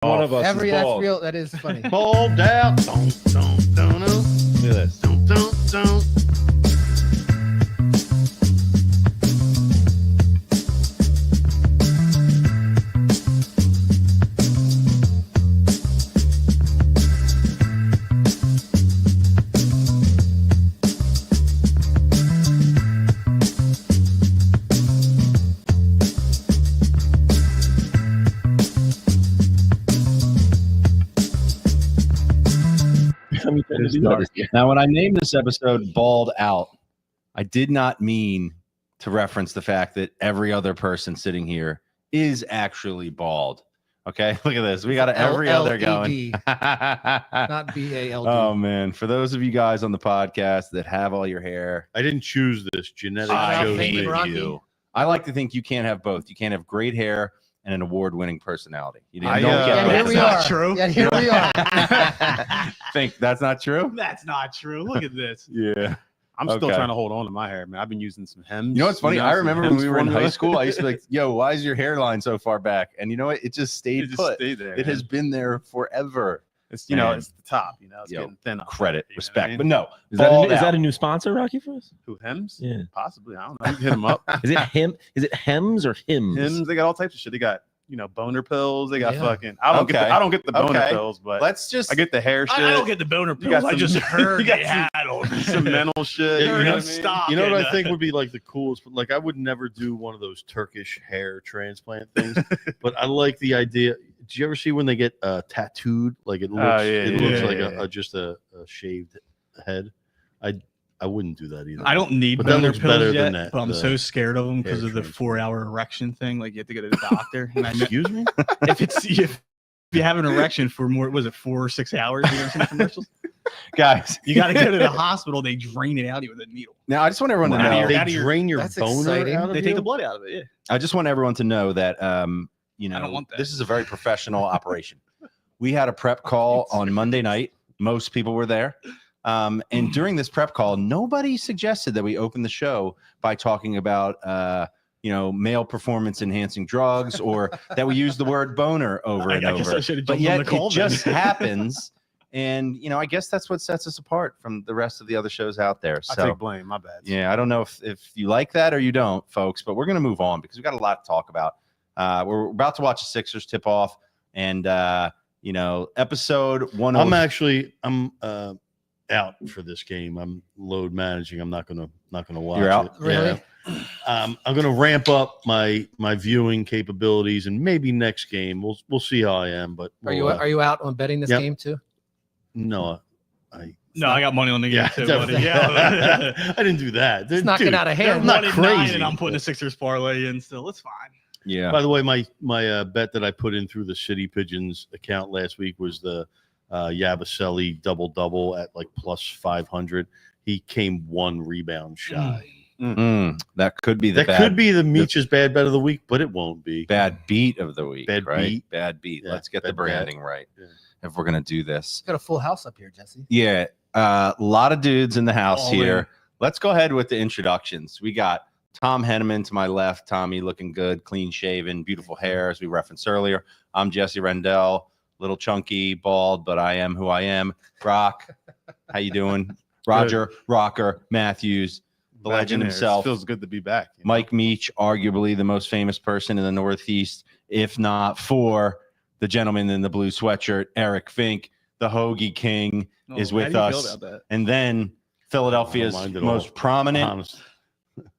One of us is That's bald. real. That is funny. Bald out. Don't. Look at this. Don't. Now, when I named this episode Bald Out, I did not mean to reference the fact that every other person sitting here is actually bald. Okay, look at this. We got every other going. Not BALD. Oh, man. For those of you guys on the podcast that have all your hair, I didn't choose this. Genetics I chose hate me. you. I like to think you can't have both. You can't have great hair and an award-winning personality. You don't Yeah, get here both. we are. not true. Yeah, here we are. Think that's not true? That's not true. Look at this. Yeah. I'm still Okay. trying to hold on to my hair, man. I've been using some hems. You know what's funny? I some remember when Hems we were in high formula. school, I used to be like, yo, why is your hairline so far back? And you know what? It just stayed It just put. stayed there. It has been there forever. It's you know, Man. it's the top. You know, it's Yo, getting thin. Credit, You know respect. what I mean? But no. Is that, bald is that out. a new sponsor, Rocky, for us? Who hems? Yeah. Possibly. I don't know. You can hit them up. Is it him? Is it hems or hymns? Hems. They got all types of shit. They got boner pills. They got Yeah. fucking. I don't get the boner Okay. pills, but Let's just I get the hair shit. I don't get the boner You got pills. I some- just heard you got they some- had them. some mental shit. Yeah, You know you know, what I mean? stop. You know what I and, think would be like the coolest? Like I would never do one of those Turkish hair transplant things, but I like the idea. Did you ever see when they get tattooed? Like it looks, yeah, it looks yeah, like yeah. just a shaved head. I wouldn't do that either. I don't need But that boner looks better pills than yet, that, but I'm the so scared of them because hair of the transplant. 4-hour erection thing. Like you have to go to the doctor. And I know, Excuse me. if you have an erection for more, was it 4 or 6 hours? You ever seen the commercials? guys. You got to go to the hospital. They drain it out of you with a needle. Now I just want everyone to Wow. know. They Out of your- drain your That's boner exciting. out of They you? take the blood out of it. Yeah. I just want everyone to know that I don't want that. this is a very professional operation. We had a prep call on Monday night. Most people were there. And during this prep call, nobody suggested that we open the show by talking about male performance enhancing drugs or that we use the word boner over and I guess I over. should have But jumped on yet the call. it just happens. And I guess that's what sets us apart from the rest of the other shows out there. I So take blame. My bad. yeah, I don't know if you like that or you don't, folks, but we're going to move on because we've got a lot to talk about. We're about to watch the Sixers tip off, and episode 1. I'm out for this game. I'm load managing. I'm not gonna watch You're out? it. Really? Yeah. I'm gonna ramp up my viewing capabilities, and maybe next game we'll see how I am. But Are you out on betting this Yep. game too? No, I No, I got money on the game yeah, too, buddy. definitely. Yeah. I didn't do that. It's not getting out of hand. I'm not Money 9 crazy. and I'm putting a Sixers parlay in still. It's fine. Yeah. By the way, my bet that I put in through the City Pigeons account last week was the Yabusele double at like plus 500. He came 1 rebound shy. That could be the That could be the Meech's bad bet of the week, but it won't be. bad beat of the week. Bad right? beat. Bad beat. Yeah, Let's get the bad bet. branding right Yeah. if we're going to do this. Got a full house up here, Jesse. Yeah. A lot of dudes in the house All here. in. Let's go ahead with the introductions. We got Tom Henneman to my left. Tommy looking good, clean shaven, beautiful hair, as we referenced earlier. I'm Jesse Rendell, little chunky, bald, but I am who I am. Rock, how you doing? Roger, Rocker, Matthews, the Back legend in there. It himself. feels good to be back. you know? Mike Meach, arguably the most famous person in the Northeast, if not for the gentleman in the blue sweatshirt, Eric Fink, the Hoagie King, is Oh, with how do you feel us. about that? and then Philadelphia's I don't mind at most all. prominent, Honest.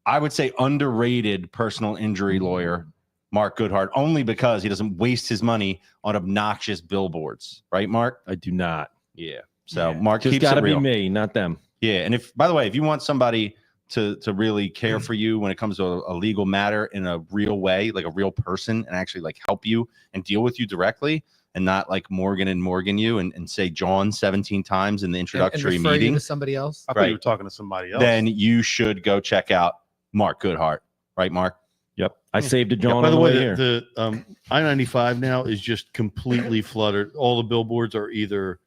I would say underrated personal injury lawyer, Mark Goodhart, only because he doesn't waste his money on obnoxious billboards. Right, Mark? I do not. Yeah. So Yeah. Mark Just keeps got it to be real. me, not them. Yeah. And if, by the way, if you want somebody to really care for you when it comes to a legal matter in a real way, like a real person, and actually like help you and deal with you directly, and not like Morgan you and say John 17 times in the And introductory refer you meeting, to somebody else. I thought Right. you were talking to somebody else. then you should go check out Mark Goodhart. Right, Mark? Yep. I saved a John By on the the way way, here. the I-95 now is just completely flooded. All the billboards are either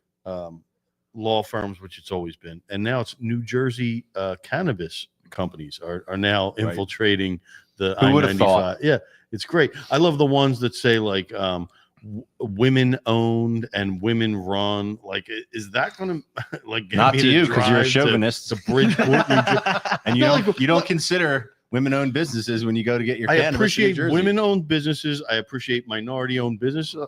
law firms, which it's always been, and now it's New Jersey cannabis companies are now Right. infiltrating the Who would've I-95. thought? Yeah, it's great. I love the ones that say like women owned and women run. Like, is that going to like get Not me to you because you're a drive chauvinist. to Bridgeport, New Jersey? And you No, don't like, you don't consider women-owned businesses when you go to get your I cannabis in New appreciate Jersey. women-owned businesses. I appreciate minority-owned businesses.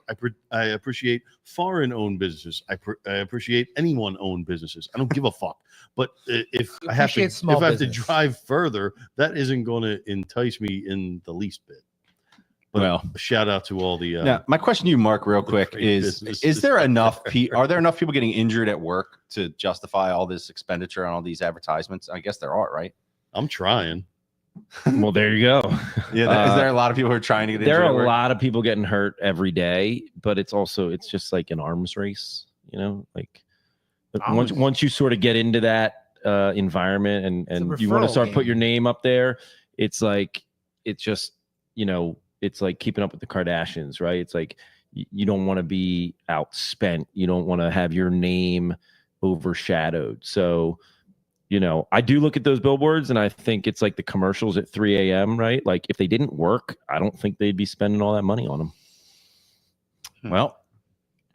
I appreciate foreign-owned businesses. I appreciate anyone-owned businesses. I don't give a fuck. But if I have to, Appreciate small if I have to business. drive further, that isn't going to entice me in the least bit. But Well, shout out to all the. now, my question to you, Mark, real quick, great is businesses. there enough are there enough people getting injured at work to justify all this expenditure on all these advertisements? I guess there are, right? I'm trying. Well, there you go. Yeah, is there a lot of people who are trying to get injured There are at a work? lot of people getting hurt every day, but it's just like an arms race, like once you sort of get into that environment and you want to referral start put game. your name up there, it's like it's like keeping up with the Kardashians, right? It's like you don't want to be outspent. You don't want to have your name overshadowed. So I do look at those billboards and I think it's like the commercials at 3 a.m., right? Like if they didn't work, I don't think they'd be spending all that money on them. Well,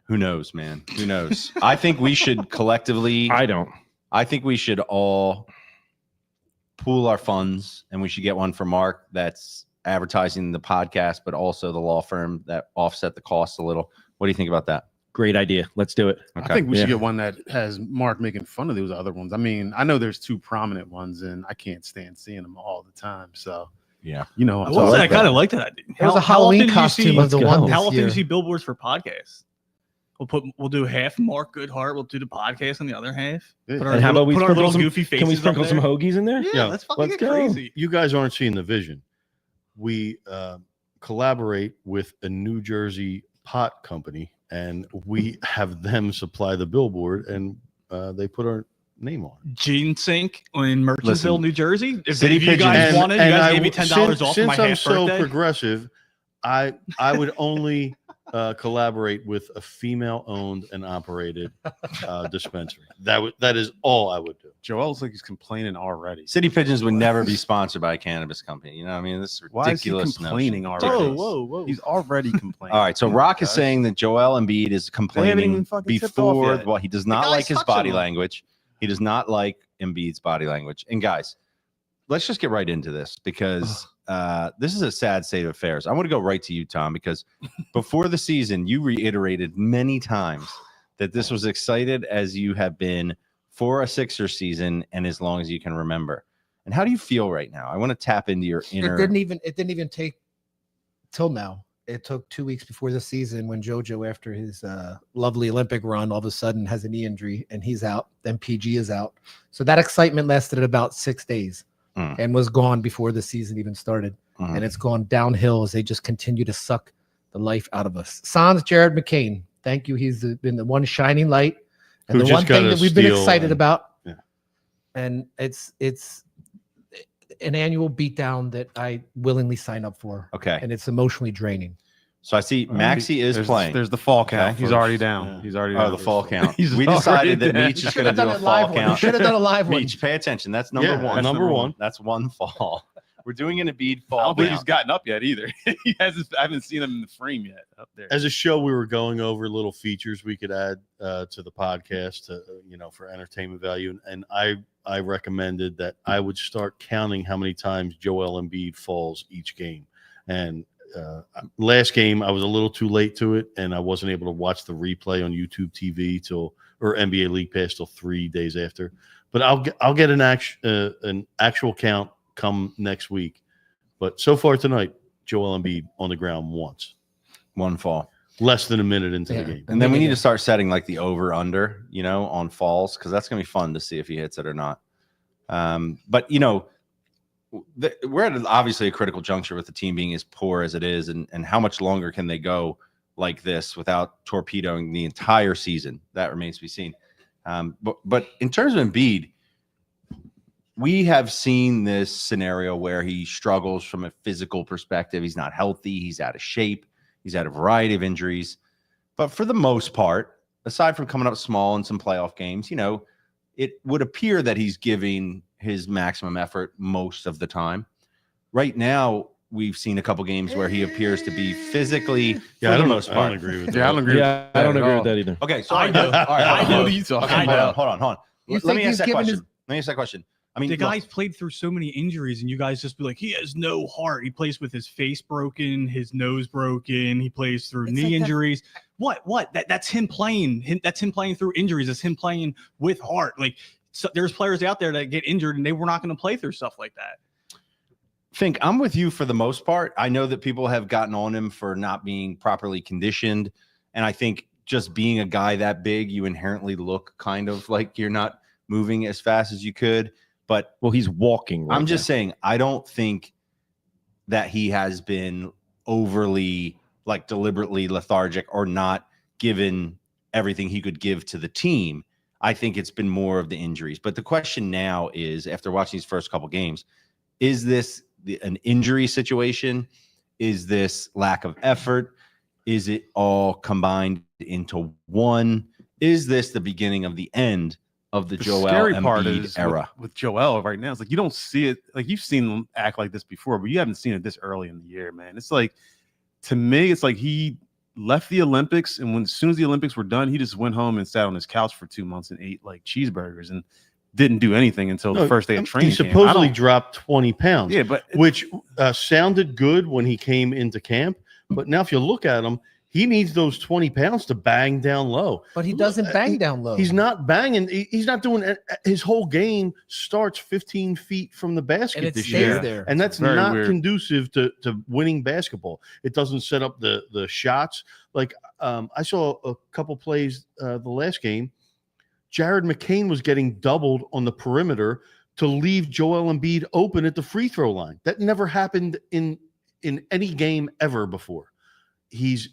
who knows, man? Who knows? I think we should collectively I think we should all pool our funds and we should get one for Mark that's advertising the podcast, but also the law firm that offset the cost a little. What do you think about that? Great idea. Let's do it. I think we Yeah. should get one that has Mark making fun of those other ones. I mean, I know there's two prominent ones, and I can't stand seeing them all the time. So, Yeah. you know, I will say I like kind of like that idea. It was a How often Halloween do you costume see- of the Let's one go. this How often do year. you see billboards for podcasts? We'll do half Mark Goodhart. We'll do the podcast on the other half. Yeah. Put our And how about we put our sprinkle little some goofy faces Can we up sprinkle some there. hoagies in there? Yeah, Yeah, let's fucking let's get go. crazy. You guys aren't seeing the vision. We collaborate with a New Jersey pot company, and we have them supply the billboard, and they put our name on it. Gene Sink in Merchantsville, Listen, New Jersey. If City you guys Pigeons- wanted, you guys gave me $10 off for my since I'm half so birthday. progressive, I would only collaborate with a female-owned and operated dispensary. That is all I would do. Joel's like he's complaining already. City Pigeons would never be sponsored by a cannabis company. You know what I mean? This is Why is he ridiculous. complaining notion. already? Ridiculous. whoa. He's already complaining. All right, so Rock is Guys. saying that Joel Embiid is even complaining fucking tipped off before. yet. Well, he does not guy's like his touching body him. language. He does not like Embiid's body language. And guys, let's just get right into this because this is a sad state of affairs. I want to go right to you, Tom, because before the season, you reiterated many times that this was excited as you have been for a Sixers season and as long as you can remember. And how do you feel right now? I want to tap into your inner. It didn't even take till now. It took 2 weeks before the season when JoJo, after his lovely Olympic run, all of a sudden has a knee injury and he's out. Then PG is out. So that excitement lasted about 6 days and was gone before the season even started. Mhm. And it's gone downhill as they just continue to suck the life out of us. Sans Jared McCain. Thank you. He's been the one shining light and Who the just one thing got a that we've been steal excited and- about. Yeah. And it's an annual beatdown that I willingly sign up for. Okay. And it's emotionally draining. So I see Maxi is playing. There's the fall count. Okay. He's already down. Yeah. He's already Oh, down. the fall count. He's We already decided that down. Meech is Should going to have do done a a fall live one. We count. should have done a live one. Meech, pay attention. That's number Yeah, one. number one. That's one fall. We're doing an Embiid I fall don't think count. he's gotten up yet either. He hasn't. I haven't seen him in the frame yet up there. As a show, we were going over little features we could add to the podcast, for entertainment value. And I recommended that I would start counting how many times Joel Embiid falls each game. And last game, I was a little too late to it, and I wasn't able to watch the replay on YouTube TV or NBA League Pass till 3 days after. But I'll get an actual count come next week. But so far tonight, Joel Embiid on the ground once, One fall. less than a minute into the Yeah. game. And then we need to start setting like the over under, on falls, because that's going to be fun to see if he hits it or not. But, we're at obviously a critical juncture with the team being as poor as it is. And how much longer can they go like this without torpedoing the entire season? That remains to be seen. But in terms of Embiid, we have seen this scenario where he struggles from a physical perspective. He's not healthy. He's out of shape. He's had a variety of injuries. But for the most part, aside from coming up small in some playoff games, it would appear that he's giving his maximum effort most of the time. Right now, we've seen a couple games where he appears to be physically, Yeah, for the most I part. don't agree with Yeah, I that. don't agree. Yeah, I don't agree with that either. Okay, so I do. All right, I hold on. do. You talking Okay, about? hold on. You Let think me ask he's that given question. Let me ask that question. I mean, The look, guy's played through so many injuries, and you guys just be like, he has no heart. He plays with his face broken, his nose broken. He plays through It's knee like that- injuries. What? That's him playing. That's him playing through injuries. It's him playing with heart. Like, so there's players out there that get injured, and they were not going to play through stuff like that. Fink, I'm with you for the most part. I know that people have gotten on him for not being properly conditioned. And I think just being a guy that big, you inherently look kind of like you're not moving as fast as you could. But Well, he's walking. Right I'm just saying, I don't think that he has been overly, like, deliberately lethargic or not given everything he could give to the team. I think it's been more of the injuries. But the question now is, after watching these first couple games, is this an injury situation? Is this lack of effort? Is it all combined into one? Is this the beginning of the end of the Joel scary part Embiid is era? with Joel right now. It's like you don't see it. Like you've seen him act like this before, but you haven't seen it this early in the year, man. It's like, to me, it's like he left the Olympics, and as soon as the Olympics were done, he just went home and sat on his couch for 2 months and ate like cheeseburgers and didn't do anything until the first day of training. He supposedly dropped 20 pounds. Yeah, but which sounded good when he came into camp. But now, if you look at him, he needs those 20 pounds to bang down low. But he doesn't bang down low. He's not banging. He's not doing it. His whole game starts 15 feet from the basket and it this stays year. there. And that's very not weird. conducive to winning basketball. It doesn't set up the shots. Like I saw a couple plays the last game. Jared McCain was getting doubled on the perimeter to leave Joel Embiid open at the free throw line. That never happened in any game ever before. He's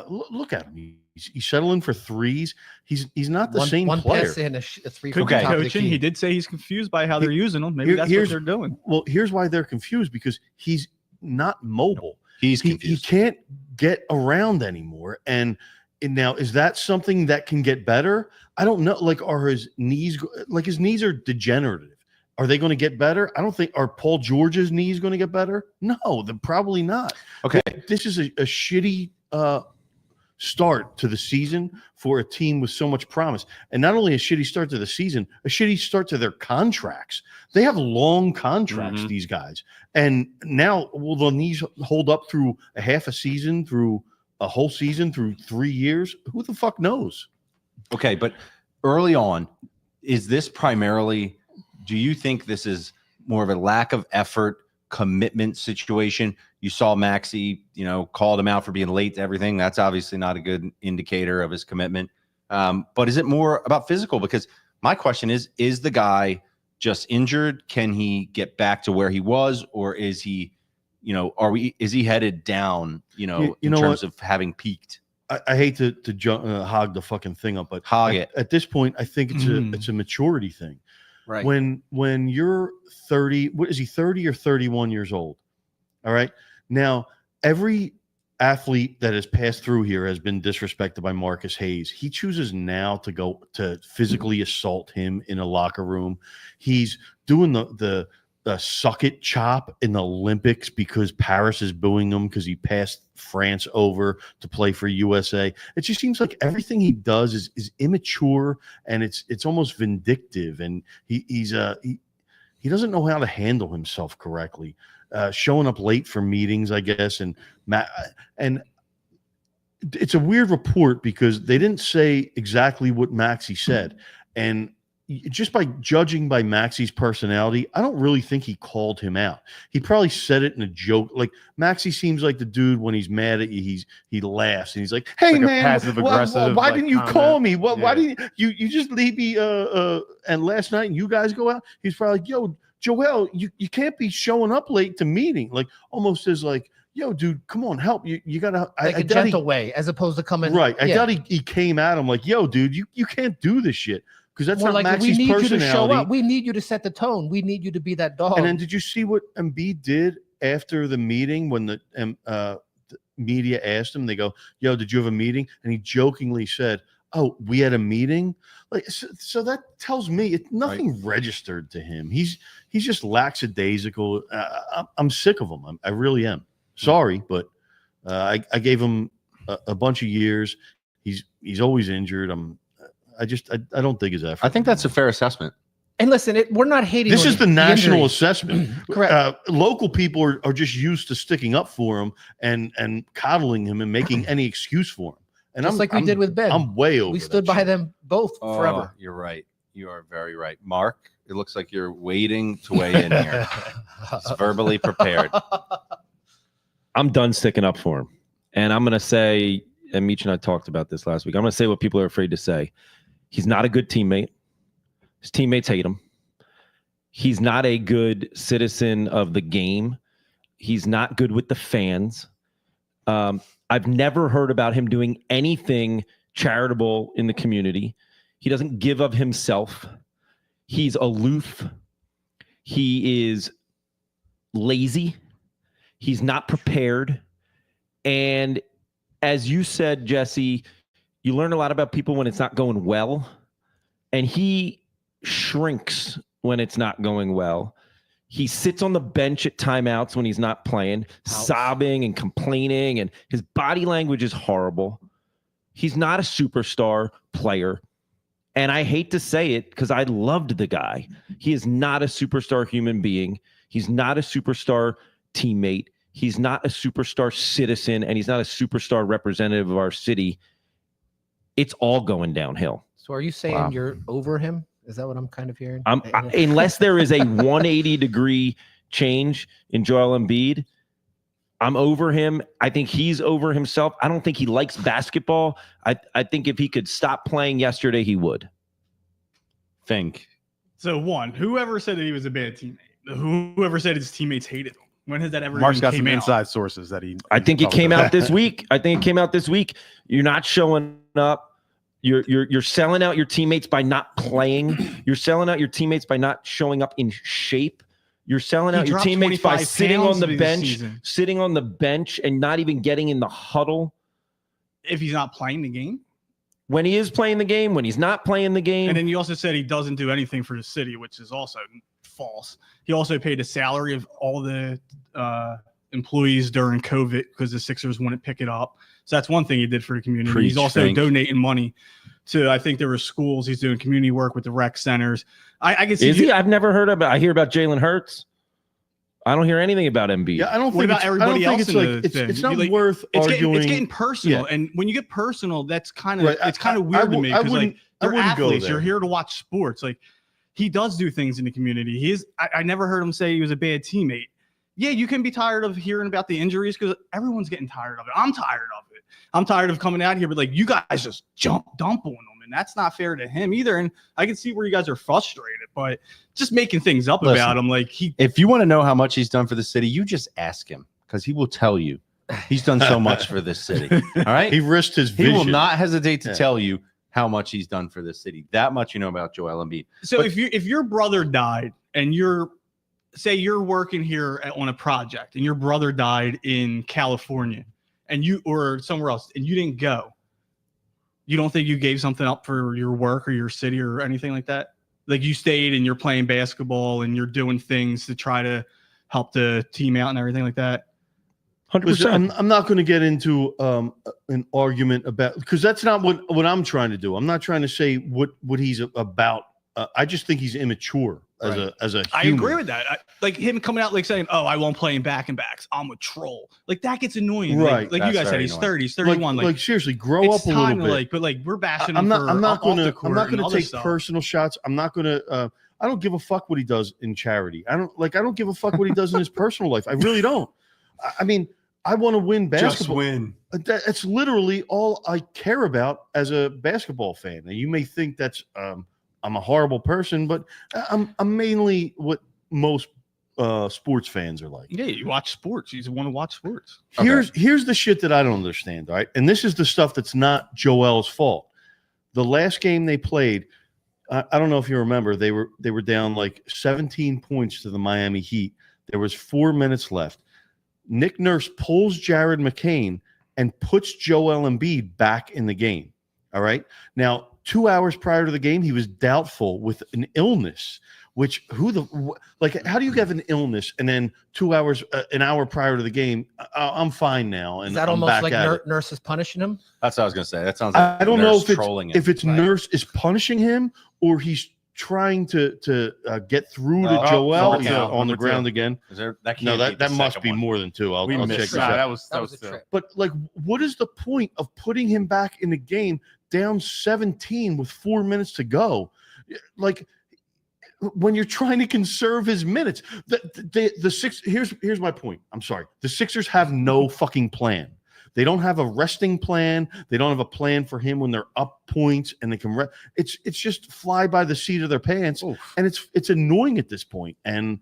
look at him. He's settling for threes. He's not the same one player. pass in a three Could from be the top of the coaching. key. He did say he's confused by how He- they're using him. Maybe that's what here's- they're doing. Well, here's why they're confused, because he's not mobile. He's He confused. can't get around anymore. And now, is that something that can get better? I don't know. Like, are his knees his knees are degenerative? Are they going to get better? I don't think. Are Paul George's knees going to get better? No, they're probably not. Okay. This is a shitty start to the season for a team with so much promise. And not only a shitty start to the season, a shitty start to their contracts. They have long contracts, Mhm. these guys. And now, will the knees hold up through a half a season, through a whole season, through 3 years? Who the fuck knows? Okay, but early on, is this primarily, do you think this is more of a lack of effort, commitment situation? You saw Maxey, called him out for being late to everything. That's obviously not a good indicator of his commitment. But is it more about physical? Because my question is the guy just injured? Can he get back to where he was? Or is he, is he headed down, in terms of having peaked? I hate to hog the fucking thing up, but Hog it. at this point, I think Mm. it's a maturity thing. Right. When you're 30, what is he, 30 or 31 years old? All right. Now, every athlete that has passed through here has been disrespected by Marcus Hayes. He chooses now to go to physically assault him in a locker room. He's doing the suck it chop in the Olympics because Paris is booing him because he passed France over to play for USA. It just seems like everything he does is immature, and it's almost vindictive, and he doesn't know how to handle himself correctly. Showing up late for meetings, I guess, and it's a weird report because they didn't say exactly what Maxey said, and just by judging by Maxey's personality, I don't really think he called him out. He probably said it in a joke. Like, Maxey seems like the dude when he's mad at you, he laughs and he's like, "Hey like a man, passive-aggressive, why like, didn't you comment. call me? Why Yeah. didn't you just leave me? And last night and you guys go out." He's probably like, "Yo, Joel, you can't be showing up late to meeting." Like, almost as like, "Yo, dude, come on, help you gotta." Like I a doubt gentle way, as opposed to coming right. I yeah. doubt he came at him like, "Yo, dude, you can't do this shit." Because that's More not like, we Maxey's need you to personality. show up. We need you to set the tone. We need you to be that dog. And then, did you see what Embiid did after the meeting when the media asked him? They go, "Yo, did you have a meeting?" And he jokingly said, oh, we had a meeting. Like, so that tells me nothing registered to him. He's just lackadaisical. I'm sick of him. I really am. Sorry, but I gave him a bunch of years. He's always injured. I don't think his effort. I think that's a fair assessment. And listen, we're not hating. This is the national injuries. assessment. Correct. Local people are just used to sticking up for him and coddling him and making any excuse for him. And Just like we did with Ben. I'm way over. We stood by them both forever. You're right. You are very right. Mark, it looks like you're waiting to weigh in here. He's verbally prepared. I'm done sticking up for him. And I'm going to say, and Meech and I talked about this last week, I'm going to say what people are afraid to say. He's not a good teammate. His teammates hate him. He's not a good citizen of the game. He's not good with the fans. I've never heard about him doing anything charitable in the community. He doesn't give of himself. He's aloof. He is lazy. He's not prepared. And as you said, Jesse, you learn a lot about people when it's not going well. And he shrinks when it's not going well. He sits on the bench at timeouts when he's not playing, sobbing and complaining, and his body language is horrible. He's not a superstar player. And I hate to say it because I loved the guy. He is not a superstar human being. He's not a superstar teammate. He's not a superstar citizen, and he's not a superstar representative of our city. It's all going downhill. So are you saying you're over him? Is that what I'm kind of hearing? Unless there is a 180-degree change in Joel Embiid, I'm over him. I think he's over himself. I don't think he likes basketball. I think if he could stop playing yesterday, he would. Think. So whoever said that he was a bad teammate, whoever said his teammates hated him. When has that ever Mark's got came some out? inside sources that he. I think it came out this week. You're not showing up. You're selling out your teammates by not playing. You're selling out your teammates by not showing up in shape. You're selling out your teammates by sitting on the bench, and not even getting in the huddle. If he's not playing the game. When he is playing the game, when he's not playing the game. And then you also said he doesn't do anything for the city, which is also false. He also paid the salary of all the employees during COVID because the Sixers wouldn't pick it up. So that's one thing he did for the community. He's also donating money to, I think there were schools. He's doing community work with the rec centers. I can see. Is he? I've never heard about. I hear about Jalen Hurts. I don't hear anything about Embiid. Yeah, I don't think about everybody else. It's not worth arguing. It's getting personal, and when you get personal, that's kind of it's kind of weird to me because like they're athletes. You're here to watch sports. Like he does do things in the community. He is. I never heard him say he was a bad teammate. Yeah, you can be tired of hearing about the injuries because everyone's getting tired of it. I'm tired of it. I'm tired of coming out here, but like you guys just dump on them, and that's not fair to him either. And I can see where you guys are frustrated, but just making things up about him, like if you want to know how much he's done for the city, you just ask him because he will tell you. He's done so much for this city. All right, he risked his vision. He will not hesitate to tell you how much he's done for this city. That much you know about Joel Embiid. So if your brother died and say you're working here on a project and your brother died in California and or somewhere else and you didn't go, you don't think you gave something up for your work or your city or anything like that? Like you stayed and you're playing basketball and you're doing things to try to help the team out and everything like that? 100%. I'm not going to get into an argument about, because that's not what I'm trying to do. I'm not trying to say what he's about. I just think he's immature as a human. I agree with that. Like him coming out like saying, "Oh, I won't play in back and backs. I'm a troll." Like that gets annoying. Right. Like you guys said, he's annoying. 30, he's 31. Like seriously, grow up a little bit. But like we're bashing I'm him. not going to take personal shots. I'm not going to. I don't give a fuck what he does in charity. I don't give a fuck what he does in his personal life. I really don't. I mean, I want to win basketball. Just win. That's literally all I care about as a basketball fan. And you may think that's I'm a horrible person, but I'm mainly what most sports fans are like. Yeah, you watch sports. You want to watch sports. Here's the shit that I don't understand, all right? And this is the stuff that's not Joel's fault. The last game they played, I don't know if you remember, they were down like 17 points to the Miami Heat. There was 4 minutes left. Nick Nurse pulls Jared McCain and puts Joel Embiid back in the game. All right. Now, 2 hours prior to the game, he was doubtful with an illness. Which how do you have an illness and then 2 hours, an hour prior to the game, I'm fine now, and is that I'm almost back like at it. nurses punishing him? That's what I was gonna say. That sounds like I don't know if it's nurse is punishing him or he's trying to get through to Joel. He's on the ground again. That must be more than 2. I'll check this out. That was a trip. But what is the point of putting him back in the game down 17 with 4 minutes to go? When you're trying to conserve his minutes, here's my point. I'm sorry. The Sixers have no fucking plan. They don't have a resting plan. They don't have a plan for him when they're up points and they can it's just fly by the seat of their pants. Oof. And it's annoying at this point. And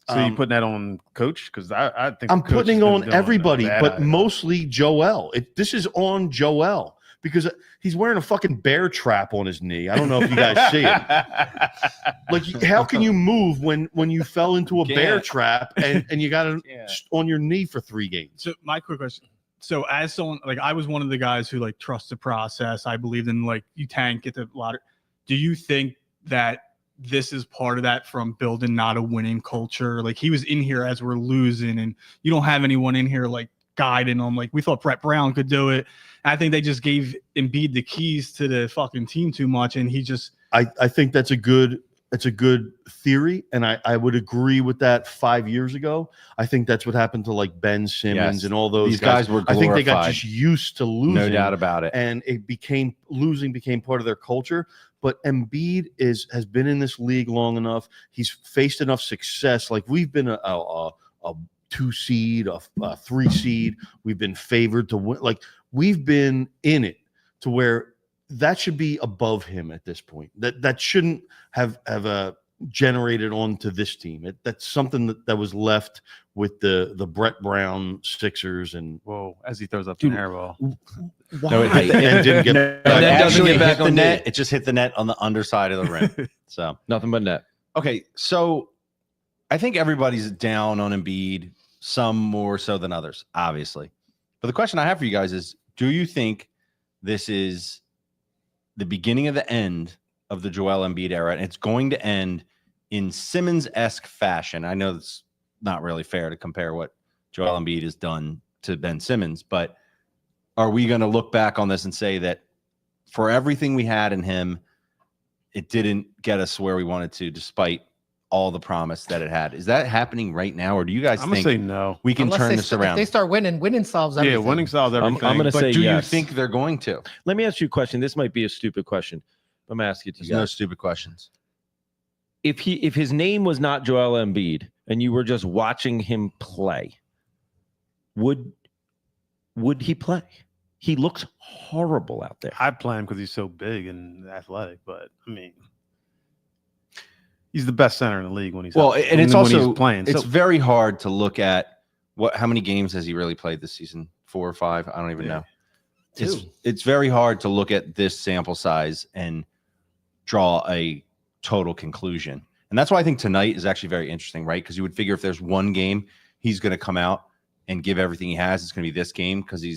so you putting that on coach? Because I think I'm putting on everybody, but mostly Joel. This is on Joel. Because he's wearing a fucking bear trap on his knee. I don't know if you guys see it. How can you move when you fell into a bear trap and you got it on your knee for 3 games? So my quick question. So as someone, I was one of the guys who trusts the process. I believed in you tank, get the lottery. Do you think that this is part of that from building not a winning culture? He was in here as we're losing and you don't have anyone in here guiding them. We thought Brett Brown could do it. I think they just gave Embiid the keys to the fucking team too much, and he just. I think that's a good theory, and I would agree with that 5 years ago. I think that's what happened to Ben Simmons and all those These guys were glorified. I think they got just used to losing, no doubt about it, and losing became part of their culture. But Embiid has been in this league long enough. He's faced enough success. We've been a 2 seed, a 3 seed. We've been favored to win. We've been in it to where that should be above him at this point. That shouldn't have generated onto this team. That's something that was left with the Brett Brown Sixers. And as he throws up the airball. No, and didn't get and then doesn't get back on the net. It just hit the net on the underside of the rim. So nothing but net. Okay, so I think everybody's down on Embiid, some more so than others, obviously. But the question I have for you guys is, do you think this is the beginning of the end of the Joel Embiid era, and it's going to end in Simmons-esque fashion? I know it's not really fair to compare what Joel Embiid has done to Ben Simmons, but are we going to look back on this and say that for everything we had in him, it didn't get us where we wanted to, despite all the promise that it had? Is that happening right now, or do you guys think gonna say no? We can turn this around? If they start winning solves everything. Yeah, winning solves everything. I'm going to say do yes. you think they're going to? Let me ask you a question. This might be a stupid question. I'm going to ask it to you. No stupid questions. If his name was not Joel Embiid and you were just watching him play, would he play? He looks horrible out there. I'd play him because he's so big and athletic, but I mean, he's the best center in the league when he's and it's also playing. It's very hard to look at how many games has he really played this season? 4 or 5? I don't even know. It's very hard to look at this sample size and draw a total conclusion. And that's why I think tonight is actually very interesting, right? Because you would figure if there's one game he's going to come out and give everything he has, it's going to be this game, because he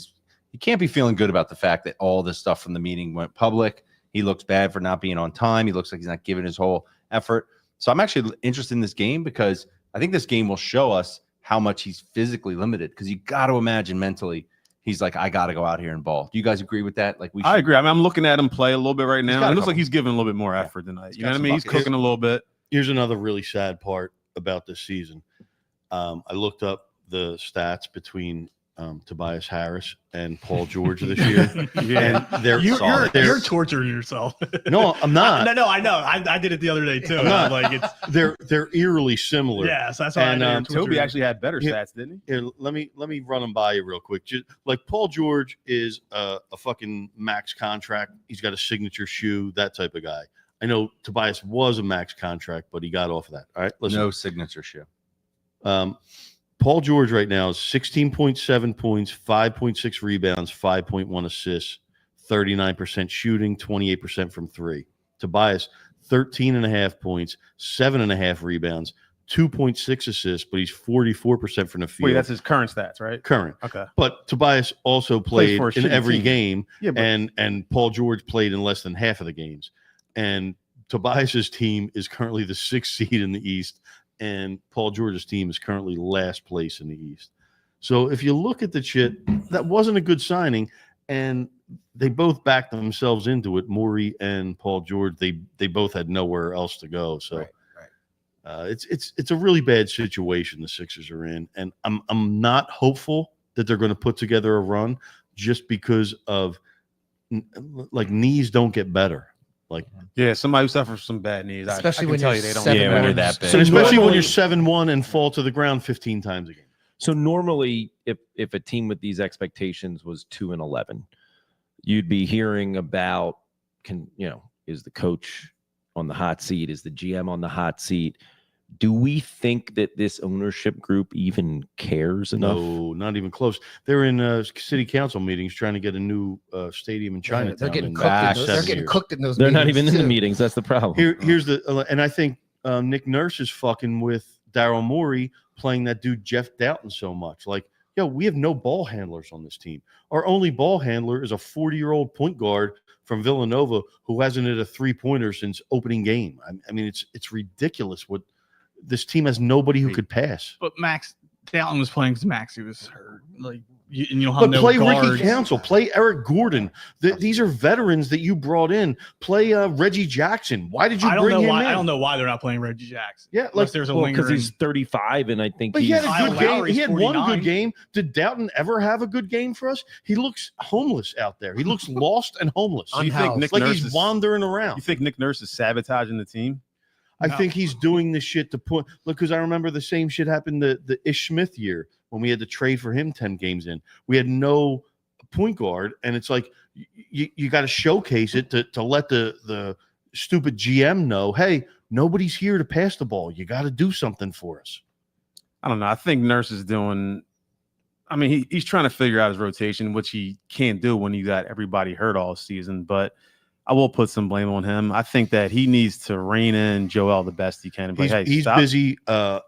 can't be feeling good about the fact that all this stuff from the meeting went public. He looks bad for not being on time. He looks like he's not giving his whole effort. So I'm actually interested in this game because I think this game will show us how much he's physically limited, because you got to imagine mentally he's like, I got to go out here and ball. Do you guys agree with that? I agree. I mean, I'm looking at him play a little bit right now. It looks like he's giving a little bit more effort tonight. You know what I mean? He's cooking a little bit. Here's another really sad part about this season. I looked up the stats between Tobias Harris and Paul George this year. Yeah. And you're torturing yourself. No, I'm not. No, I know. I did it the other day too. They're eerily similar. Yes, that's why. And Toby actually had better stats, didn't he? Here, let me run them by you real quick. Just Paul George is a fucking max contract. He's got a signature shoe, that type of guy. I know Tobias was a max contract, but he got off of that. All right, listen. No signature shoe. Paul George right now is 16.7 points, 5.6 rebounds, 5.1 assists, 39% shooting, 28% from 3. Tobias, 13.5 points, 7.5 rebounds, 2.6 assists, but he's 44% from the field. Wait, that's his current stats, right? Current. Okay. But Tobias also played for a in shitty every team. game, Yeah, but- and Paul George played in less than half of the games. And Tobias's team is currently the 6th seed in the East, and Paul George's team is currently last place in the East. So if you look at the shit, that wasn't a good signing, and they both backed themselves into it. Morey and Paul George, they both had nowhere else to go. So. Right. It's a really bad situation the Sixers are in, and I'm not hopeful that they're going to put together a run just because of like knees don't get better. Like somebody who suffers some bad knees, especially I can when tell you're you they don't. seven Yeah, when you're wins. that bad. so especially when normally- you're 7-1 and fall to the ground 15 times a game. So normally, if a team with these expectations was 2-11, you'd be hearing about, is the coach on the hot seat? Is the GM on the hot seat? Do we think that this ownership group even cares enough? No, not even close. They're in city council meetings trying to get a new stadium in Chinatown. They're getting in cooked. about In those, 7 they're getting years. cooked in those. They're not even in the too. meetings. That's the problem. Here's the and I think Nick Nurse is fucking with Daryl Morey playing that dude Jeff Doughton so much. Like, we have no ball handlers on this team. Our only ball handler is a 40-year-old point guard from Villanova who hasn't hit a 3-pointer since opening game. I mean, it's ridiculous. What this team has nobody who could pass. But Max Dalton was playing because Maxey was hurt. Like you know how But no play guards. Ricky Council, play Eric Gordon. These are veterans that you brought in. Play Reggie Jackson. Why did you I don't bring know him why. in? I don't know why they're not playing Reggie Jackson. Yeah, Unless there's a because lingering. he's 35, and I think But he he's had a Kyle good game. Lowry's He had one 49. good game. Did Doughton ever have a good game for us? He looks homeless out there. He looks lost and homeless. Do you think Unhoused. Nick Like Nurse he's is, wandering around. You think Nick Nurse is sabotaging the team? I No. think he's doing this shit to put. Look, because I remember the same shit happened the Ish Smith year when we had to trade for him 10 games in. We had no point guard, and it's like you got to showcase it to let the stupid GM know, hey, nobody's here to pass the ball. You got to do something for us. I don't know. I think Nurse is doing. I mean, he's trying to figure out his rotation, which he can't do when you got everybody hurt all season. But I will put some blame on him. I think that he needs to rein in Joel the best he can. And be like, He's stop. busy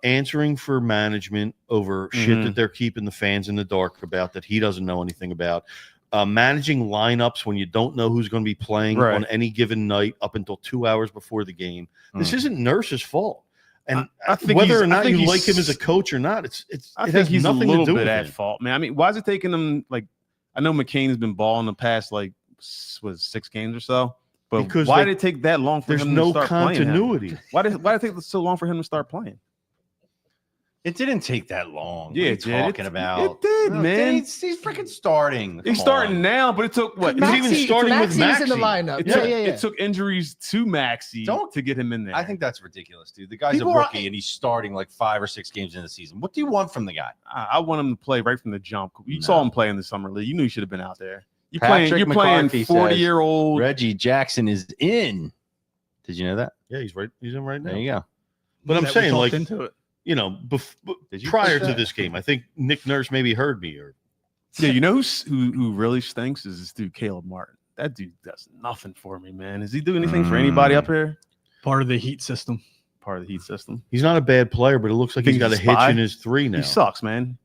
answering for management over shit that they're keeping the fans in the dark about that he doesn't know anything about. Managing lineups when you don't know who's going to be playing Right. on any given night up until 2 hours before the game. This isn't Nurse's fault. And I think whether he's- or I not think you he's- like him as a coach or not, it I has think he's a nothing little to do bit with at him. fault, man. I mean, why is it taking him like? I know McCain has been balling the past like 6 games or so, but Because why they- did it take that long for There's him no to start playing him? continuity. Why did it take so long for him to start playing? It didn't take that long. Yeah, what it are you did. talking about? It did, No, man. He's freaking starting. He's Come starting on. now, but it took what? He's even starting with Maxey's in the Maxey. lineup. It Yeah, took, yeah, yeah. It took injuries to Maxey Don't- to get him in there. I think that's ridiculous, dude. The guy's People a are- rookie and he's starting like 5 or 6 games in the season. What do you want from the guy? I want him to play right from the jump. You No. saw him play in the summer league. You knew he should have been out there. You're Patrick playing McCarthy says 40-year-old. Reggie Jackson is in. Did you know that? Yeah, he's right. He's in right now. There you go. But I'm That we saying, talked like, into it. you know, Did you prior push to that? this game, I think Nick Nurse maybe heard me or Yeah, you know who really stinks is this dude Caleb Martin. That dude does nothing for me, man. Does he do anything for anybody up here? Part of the Heat system. Part of the Heat system. he's not a bad player, but it looks like Think he's got a he's a hitch spy? in his 3 now. He sucks, man.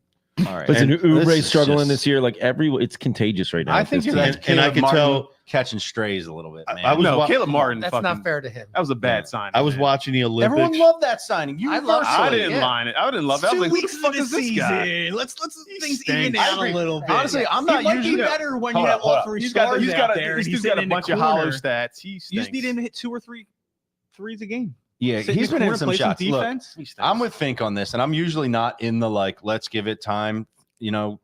All right. Listen, And this Oubre's is struggling just- this year. Like it's contagious right now. I at think this that's team. And I Caleb can Martin tell- catching strays a little bit, man. I was No, wa- Caleb Martin. That's fucking, not fair to him. That was a bad sign. I was man. watching the Olympics. Everyone loved that signing. You I love- I Absolutely, didn't yeah. line it. I didn't love it. I was like, who the fuck is this guy? Let's things stinks. even out a little bit. Honestly, I'm He not might usually be better when you Hold have up, hold all up. 3 He's got stars out there. He's and got a in the bunch of hollow corner. stats. He You just stinks. need him to hit 2 or 3 threes a game. Yeah, Sit in he's the been in corner, some play shots. Look, defense. He stinks. I'm with Fink on this, and I'm usually not in the like, let's give it time,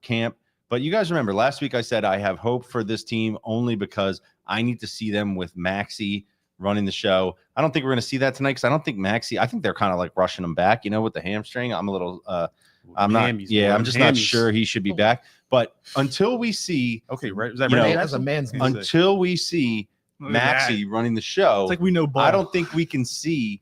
camp. But you guys remember last week I said I have hope for this team only because I need to see them with Maxey running the show. I don't think we're going to see that tonight because I don't think Maxey. I think they're kind of like rushing him back, with the hamstring. I'm a little. I'm not. Hammies, Yeah, boy. I'm just not Hammies. sure he should be back. But until we see, Okay, right. Was that You know, Randy That's a Jackson? man's He's man. sick. until we see Look at Maxey that. running the show, It's like we know ball. I don't think we can see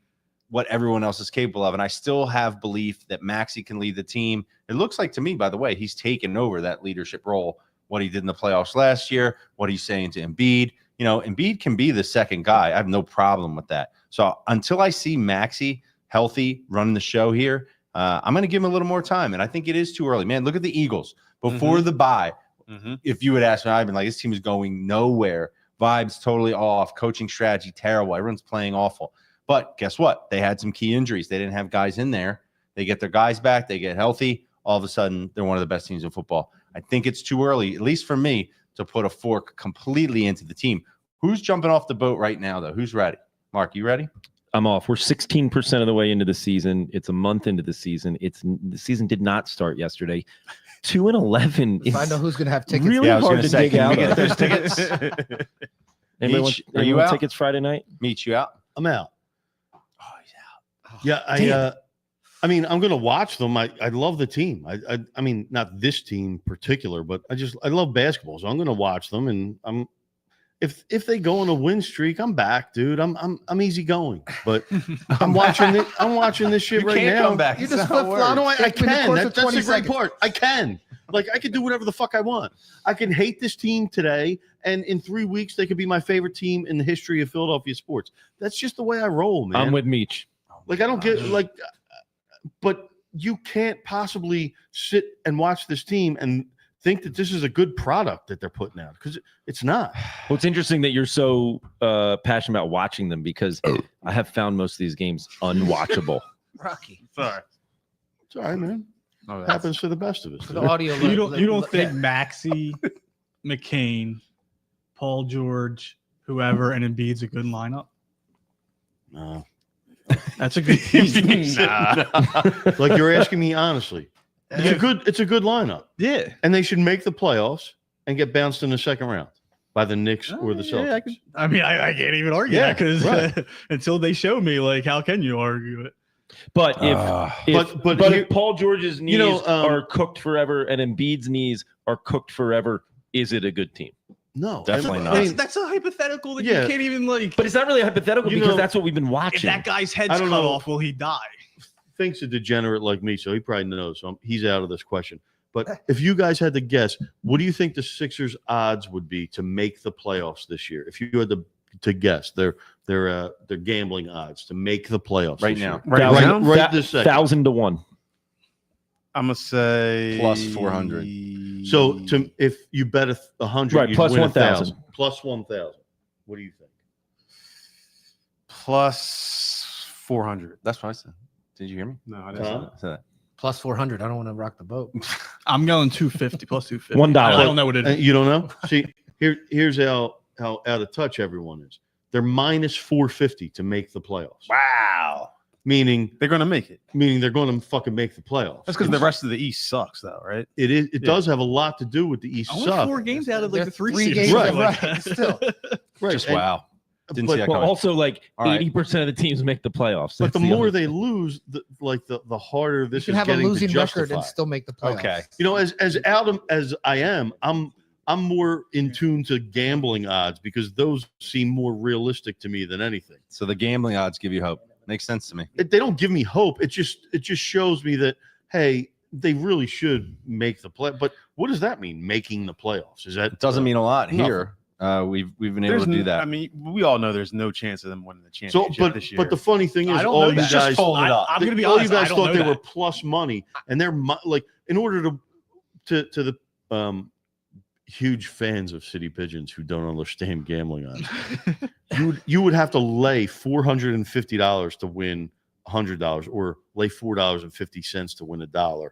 what everyone else is capable of. And I still have belief that Maxey can lead the team. It looks like to me, by the way, he's taken over that leadership role, what he did in the playoffs last year, what he's saying to Embiid. Embiid can be the second guy. I have no problem with that. So until I see Maxey healthy, running the show here. I'm going to give him a little more time, and I think it is too early. Man, look at the Eagles. Before the bye, if you had asked me, I'd been like, this team is going nowhere. Vibes totally off. Coaching strategy terrible. Everyone's playing awful. But guess what? They had some key injuries. They didn't have guys in there. They get their guys back. They get healthy. All of a sudden, they're one of the best teams in football. I think it's too early, at least for me, to put a fork completely into the team. Who's jumping off the boat right now, though? Who's ready? Mark, you ready? I'm off. We're 16% of the way into the season. It's a month into the season. The season did not start yesterday. 2-11. I know who's going to have tickets. Really hard to dig out. Get those tickets. Meech, are you out? Tickets Friday night? Meet you out? I'm out. Oh, he's out. Yeah, I mean, I'm going to watch them. I love the team. I mean, not this team in particular, but I love basketball, so I'm going to watch them. And if they go on a win streak, I'm back, dude. I'm easy going, but I'm watching this shit You right can't now. come back. You It's just not flip work. flop. No, I can. That's the 20 great seconds. part. I can. Like, I can do whatever the fuck I want. I can hate this team today, and in 3 weeks, they could be my favorite team in the history of Philadelphia sports. That's just the way I roll, man. I'm with Meech. Like, I don't get, like, but you can't possibly sit and watch this team and think that this is a good product that they're putting out, because it's not. Well, it's interesting that you're so passionate about watching them, because I have found most of these games unwatchable. Rocky. Sorry. It's all right, man. Oh, It happens to the best of us. For the audio. You don't think Maxey, McCain, Paul George, whoever, and Embiid's a good lineup? No. That's a good team. Like, you're asking me honestly. It's a good lineup. Yeah. And they should make the playoffs and get bounced in the second round by the Knicks or the Celtics. I mean, I can't even argue that, because right. until they show me, like, how can you argue it? But if Paul George's knees are cooked forever and Embiid's knees are cooked forever, is it a good team? No, Definitely not. That's a hypothetical that Yeah. you can't even, like. But it's not really a hypothetical, You because know, that's what we've been If watching. that guy's head's I cut don't know. off, will he die? Fink's a degenerate like me, so he probably knows. So he's out of this question. But if you guys had to guess, what do you think the Sixers' odds would be to make the playoffs this year? If you had to guess, their gambling odds to make the playoffs Right this now. year. Right this second. 1,000 to 1. I'm gonna say Plus 400. So if you bet 100, Right, you'd plus win 1,000. Plus 1,000. What do you think? plus 400. That's what I said. Did you hear me? No, I didn't. Huh? I said that. Plus 400. I don't want to rock the boat. I'm going 250 plus 250. $1. I don't know what it is. You don't know? See, here's how out of touch everyone is. They're minus 450 to make the playoffs. Wow. Meaning They're gonna make it. they're going to fucking make the playoffs. That's because the rest of the East sucks, though, right? It is. It does have a lot to do with the East Only suck. 4 games out of like They're the 3 three seeds. games, Right. Still. Right. Just and- wow. Didn't but- see that Well, coming. also, like, All right. 80% of the teams make the playoffs. But That's the more other- they lose, the harder You this can is have a getting to losing justify. record and still make the playoffs. Okay. You know, as out as I am, I'm more in tune to gambling odds because those seem more realistic to me than anything. So the gambling odds give you hope. Makes sense to me. They don't give me hope. It just shows me that, hey, they really should make the play. But what does that mean? Making the playoffs? Is that It doesn't mean a lot nothing. here. We've been able to do that. I mean, we all know there's no chance of them winning the championship this year. but the funny thing is, I don't all know you that. guys, I'm going to be all honest. you guys I don't thought know they that. were plus money, and they're like, in order to the huge fans of City Pigeons who don't understand gambling odds, you would have to lay $450 to win $100, or lay $4.50 to win $1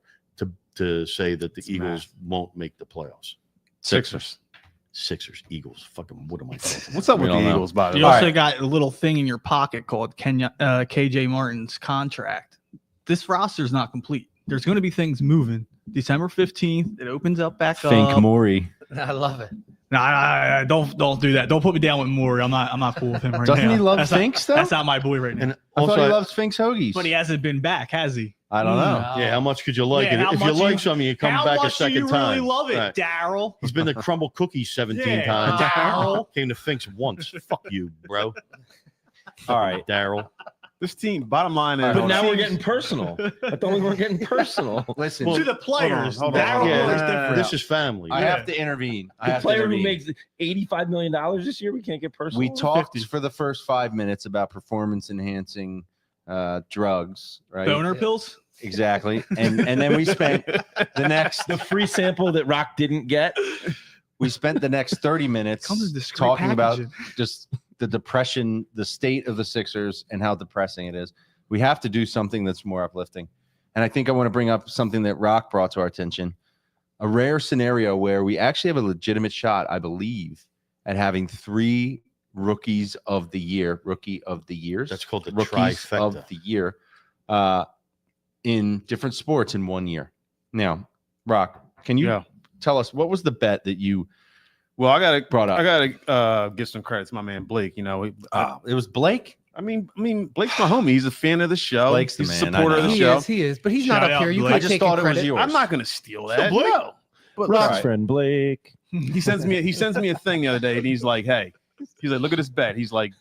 to say that the It's Eagles won't make the playoffs. Sixers, Eagles. Fucking, what am I talking? What's up We with the don't know. Eagles, by the You way? also got a little thing in your pocket called KJ Martin's contract. This roster is not complete. There's going to be things moving. December 15th, it opens up back Think up. Maury. I love it. Nah, don't do that. Don't put me down with Maury. I'm not cool with him right Doesn't now. he love That's Finks, not, though? That's not my boy right now. And I thought also, he loves Finks hoagies. But he hasn't been back, has he? I don't know. No. yeah, how much could you like Yeah, it? how If you much like you- something, you come How back a much do second you time. really love it, Right. Daryl? He's been to Crumble Cookies 17 Yeah, times. Daryl. Came to Finks once. Fuck you, bro. All right. Daryl. This team, bottom line is, But now we're getting personal. I thought we weren't getting personal. Listen, Well, To the players, hold on. Daryl Yeah, is different. This is family. I Yeah. have to intervene. I The have player to who intervene. makes $85 million this year, we can't get personal. We talked 50. for the first 5 minutes about performance enhancing drugs, right? Boner pills. Exactly. And then we spent the free sample that Rock didn't get. We spent the next 30 minutes talking about just the depression, the state of the Sixers, and how depressing it is. We have to do something that's more uplifting. And I think I want to bring up something that Rock brought to our attention. A rare scenario where we actually have a legitimate shot, I believe, at having 3 rookies of the year, rookie of the years. That's called the rookies trifecta of the year in different sports in 1 year. Now, Rock, can you tell us what was the bet that you I gotta brought up? I gotta give some credit to my man Blake. You know, it was Blake. I mean, Blake's my homie. He's a fan of the show. Blake's He's the man, a supporter of the show. He is, but he's Shout not up out, here. You Blake. could I just take thought it was credit. yours. I'm not gonna steal that. Blake? No. But Rock's right. friend Blake. he sends me a thing the other day, and he's like, "Hey," he's like, "Look at this bet." He's like,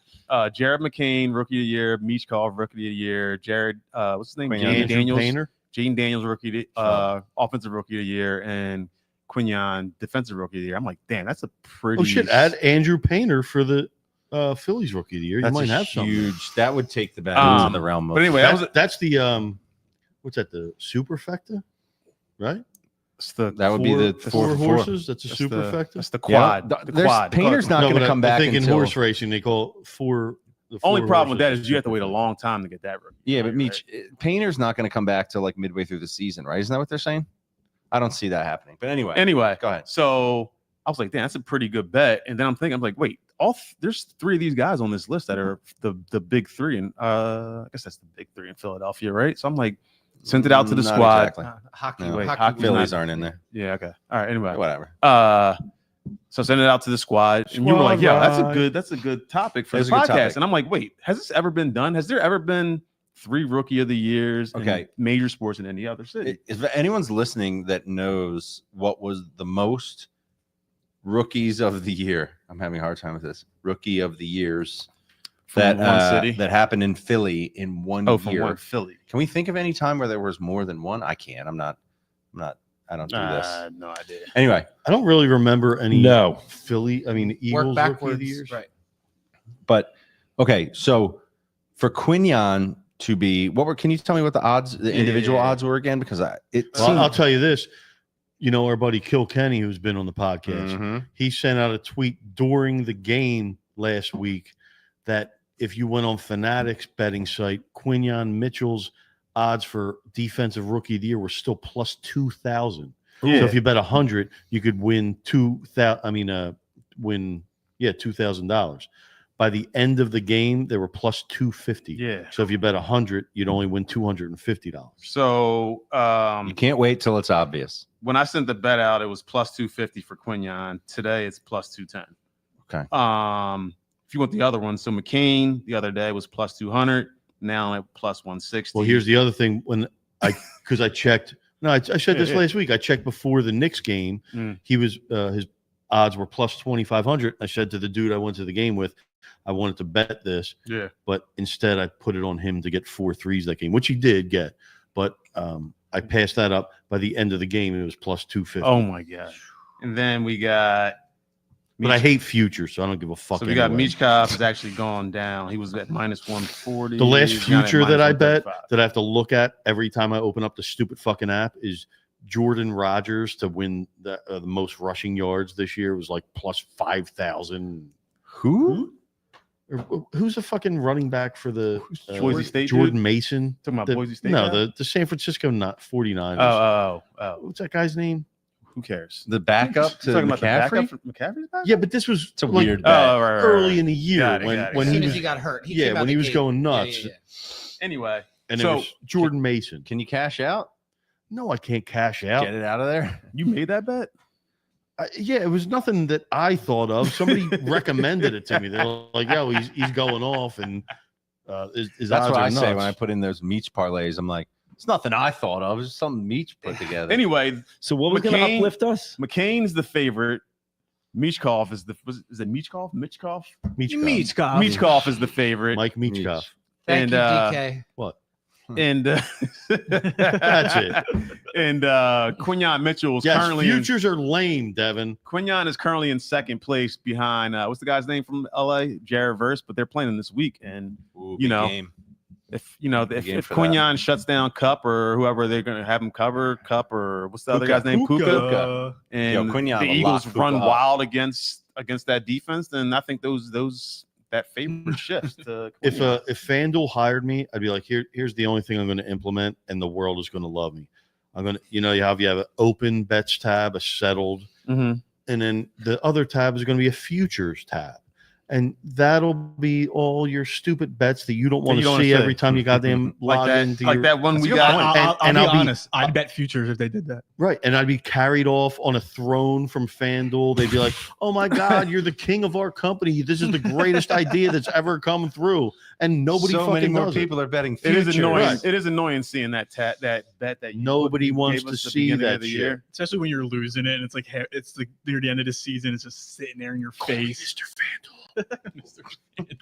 "Jared McCain, rookie of the year; Michkov, rookie of the year; Jared, what's his name? Jaden Daniels, Jaden Daniels, rookie, offensive rookie of the year, and Quinion, defensive rookie of the year." I'm like, "Damn, that's a pretty." Oh shit! Add Andrew Painter for the Phillies rookie of the year. You That's might have huge. something. That would take the bet into the realm of. But anyway, That's the what's that? The superfecta, right? That would be the four horses. That's a superfecta. That's the quad. The quad. Painter's not going to come back. I think in until, horse racing they call it four. The only four problem with that horses is you have to wait a long time to get that rookie. Yeah, but right? Painter's not going to come back till like midway through the season, right? Isn't that what they're saying? I don't see that happening. But anyway, go ahead. So I was like, damn, that's a pretty good bet. And then I'm like, wait, there's 3 of these guys on this list that are the big 3, and I guess that's the big 3 in Philadelphia, right? So I'm like, sent it out to the Not squad. Exactly. Hockey. No, Hockey. Phillies aren't in there. Yeah, okay. All right. Anyway, Whatever. so send it out to the squad, and you were like, "Yeah, that's a good topic for the podcast." And I'm like, "Wait, has this ever been done? Has there ever been 3 rookie of the years in major sports in any other city?" If anyone's listening that knows what was the most rookies of the year, I'm having a hard time with this. Rookie of the years from one city that happened in Philly in 1 year. From one Philly. Can we think of any time where there was more than one? I can't. I don't do this. No idea. Anyway, I don't really remember any Philly. I mean, Eagles Work backwards. rookie of the years. Right. but okay. So for Quinion to be, can you tell me what the odds, the individual odds were again? Because I'll tell you this. You know, our buddy Kilkenny, who's been on the podcast, he sent out a tweet during the game last week that if you went on Fanatics betting site, Quinion Mitchell's odds for defensive rookie of the year were still plus 2,000. Yeah. So if you bet 100, you could win $2,000. By the end of the game, they were plus 250. Yeah. So if you bet 100, you'd only win $250. So you can't wait till it's obvious. When I sent the bet out, it was plus 250 for Quinion. Today it's plus 210. Okay. If you want the other one, so McCain the other day was plus 200. Now at plus 160. Well, here's the other thing. Because I checked. No, I said this last week. I checked before the Knicks game. He was his odds were plus 2,500. I said to the dude I went to the game with, I wanted to bet this. Yeah. But instead, I put it on him to get 4 threes that game, which he did get. But I passed that up. By the end of the game, it was plus 250. Oh my god! And then we got. But I hate futures, so I don't give a fuck. So we got Michkov has actually gone down. He was at minus 140. The last future that I bet that I have to look at every time I open up the stupid fucking app is Jordan Rodgers to win the most rushing yards this year. It was like plus 5,000. Who? Who's the fucking running back for the Boise State? Jordan Mason. Talking about Boise State? No, the San Francisco 49ers. Oh. What's that guy's name? Who cares? The backup to talking McCaffrey? about the backup for McCaffrey's back? Yeah, but this was a weird bet. Right. Early in the year As when soon as he got hurt. When he was going nuts. Yeah. Anyway, and it was Jordan Mason. Can you cash out? No, I can't cash out. Get it out of there. You made that bet? Yeah, it was nothing that I thought of. Somebody recommended it to me. They're like, "Yo, he's going off," and his that's odds what are I say nuts. when I put in those Meach parlays. I'm like, it's nothing I thought of. It's something Meach put together. Anyway, So what was going to uplift us? McCain's the favorite. Michkov is it Michkov? Michkov? Michkov is the favorite. Mike Michkov. Thank you, DK. What? And That's it. And Quinion Mitchell is Yes, currently futures are lame, Devin. Quinion is currently in second place behind what's the guy's name from LA? Jared Verse, but they're playing this week, and Ooh, you know, game. if Quinyon shuts down Cup or whoever they're going to have him cover, Cup or what's the other guy's name, Puka, and the Eagles run wild against that defense, then I think that favorite shifts to if FanDuel hired me, I'd be like, here's the only thing I'm going to implement, and the world is going to love me. I'm going to, you have an open bets tab, a settled, and then the other tab is going to be a futures tab. And that'll be all your stupid bets that you don't want to see every time you goddamn log into that one we got. I'll be honest. I'd bet futures if they did that. Right. And I'd be carried off on a throne from FanDuel. They'd be like, oh my God, you're the king of our company. This is the greatest idea that's ever come through. And nobody so fucking many more does people are betting futures. It is annoying. Right. It is annoying seeing that bet that nobody wants to see that shit. Year. Especially when you're losing it and it's like near the end of the season. It's just sitting there in your face. Mr. FanDuel.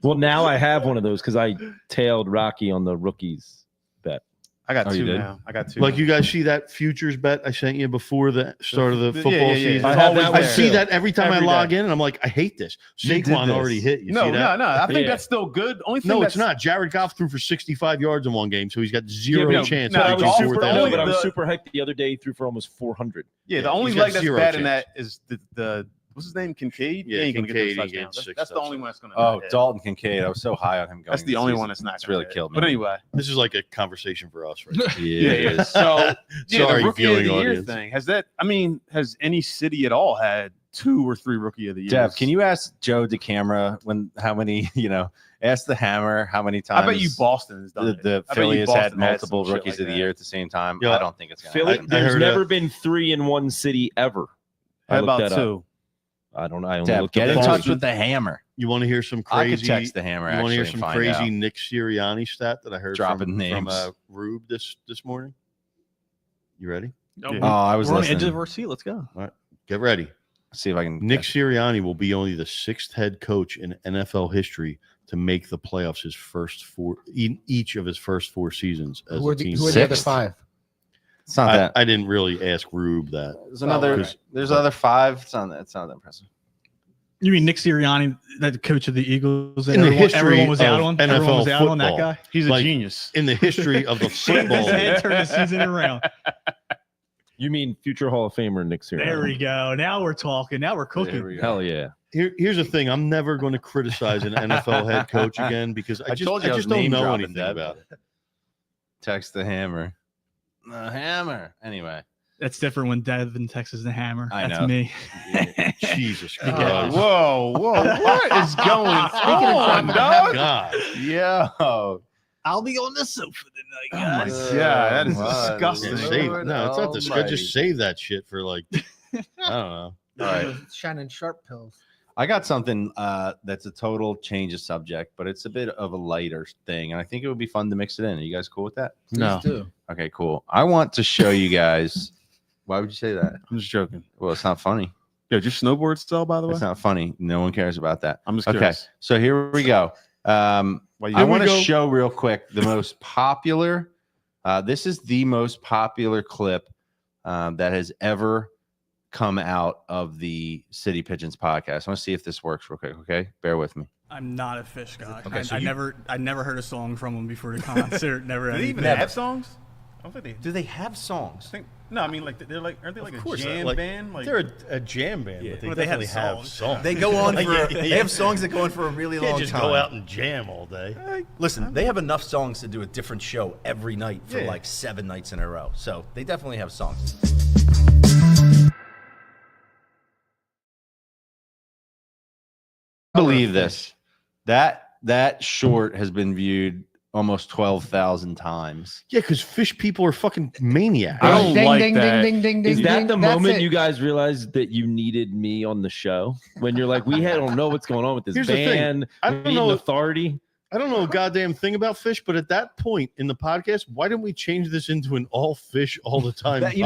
Well, now I have one of those because I tailed Rocky on the rookies bet. I got two you did? now. I got two. Like you guys see that futures bet I sent you before the start of the football season? I see that every time I log in, and I'm like, I hate this. Saquon already hit. You no. see that? No. I think that's still good. Only thing it's not. Jared Goff threw for 65 yards in one game, so he's got zero chance. But I was super hyped the other day. He threw for almost 400. Yeah, the only leg that's bad in that is the what's his name? Kincaid? Yeah, he Kincaid. That's the only one that's going to. Oh, Dalton Kincaid. I was so high on him going. That's the only one that's not. It's really killed me. But anyway, this is like a conversation for us, right? Yeah. So, sorry, the rookie of the year audience. thing. Has any city at all had 2 or 3 rookie of the year? Deb, can you ask Joe DeCamera how many, ask the Hammer how many times? I bet you Boston has done it. The Philly has had multiple rookies of the year at the same time. I don't think it's going to happen. There's never been 3 in one city ever. How about 2? I don't know. Deb, get in touch with the Hammer. You want to hear some crazy? I could text the Hammer. You want to hear some crazy out. Nick Sirianni stat that I heard from Rube this morning? You ready? Oh, I was on the listening. edge of our seat. Let's go. All right, get ready. See if I can. Nick Sirianni will be only the 6th head coach in NFL history to make the playoffs each of his first 4 seasons as a team. Who are the other 5? It's not that. I didn't really ask Rube that. There's other 5. It's not that impressive. You mean Nick Sirianni, the coach of the Eagles? In the history everyone was out on. NFL Everyone was out on that football. guy. He's a genius in the history of the football. His head turned the season around. You mean future Hall of Famer Nick Sirianni? There we go. Now we're talking. Now we're cooking. Hell yeah. Here's the thing. I'm never going to criticize an NFL head coach again because I just don't know anything about it. Text the Hammer. The Hammer. Anyway. That's different when Devin texts the Hammer. That's know. me. Yeah. Jesus Christ. Whoa. What is going on, dog? God. Yo. I'll be on the sofa tonight, guys. Oh my God, that is disgusting. It's not disgusting. Just save that shit for I don't know. All right. Shannon Sharp pills. I got something that's a total change of subject, but it's a bit of a lighter thing, and I think it would be fun to mix it in. Are you guys cool with that? Please do. Okay, cool. I want to show you guys. Why would you say that? I'm just joking. Well, it's not funny. Yo, just snowboard still, by the way? It's not funny. No one cares about that. I'm just curious. Okay, so here we go. I want to show real quick the most popular. This is the most popular clip that has ever come out of the City Pigeons podcast. I want to see if this works real quick. Okay, bear with me. I'm not a Fish guy. Okay, so I never heard a song from them before the concert. Never. Do they even have songs? I don't think they do. They have songs? No, I mean aren't they like a jam band? Like, they're a jam band, yeah. but they definitely have songs. They go on for they have songs that go on for a really long time. Just go out and jam all day. Listen, they have enough songs to do a different show every night for like 7 nights in a row. So they definitely have songs. Believe this. That short has been viewed almost 12,000 times. Yeah, because fish people are fucking maniacs. I don't ding, like ding, that. ding, ding, ding, Is ding, that the that's moment it. you guys realized that you needed me on the show? When you're like, we don't know what's going on with this Here's the thing. band. I We don't need know. an authority. I don't know a goddamn thing about fish, but at that point in the podcast, why didn't we change this into an all fish all the time? That's the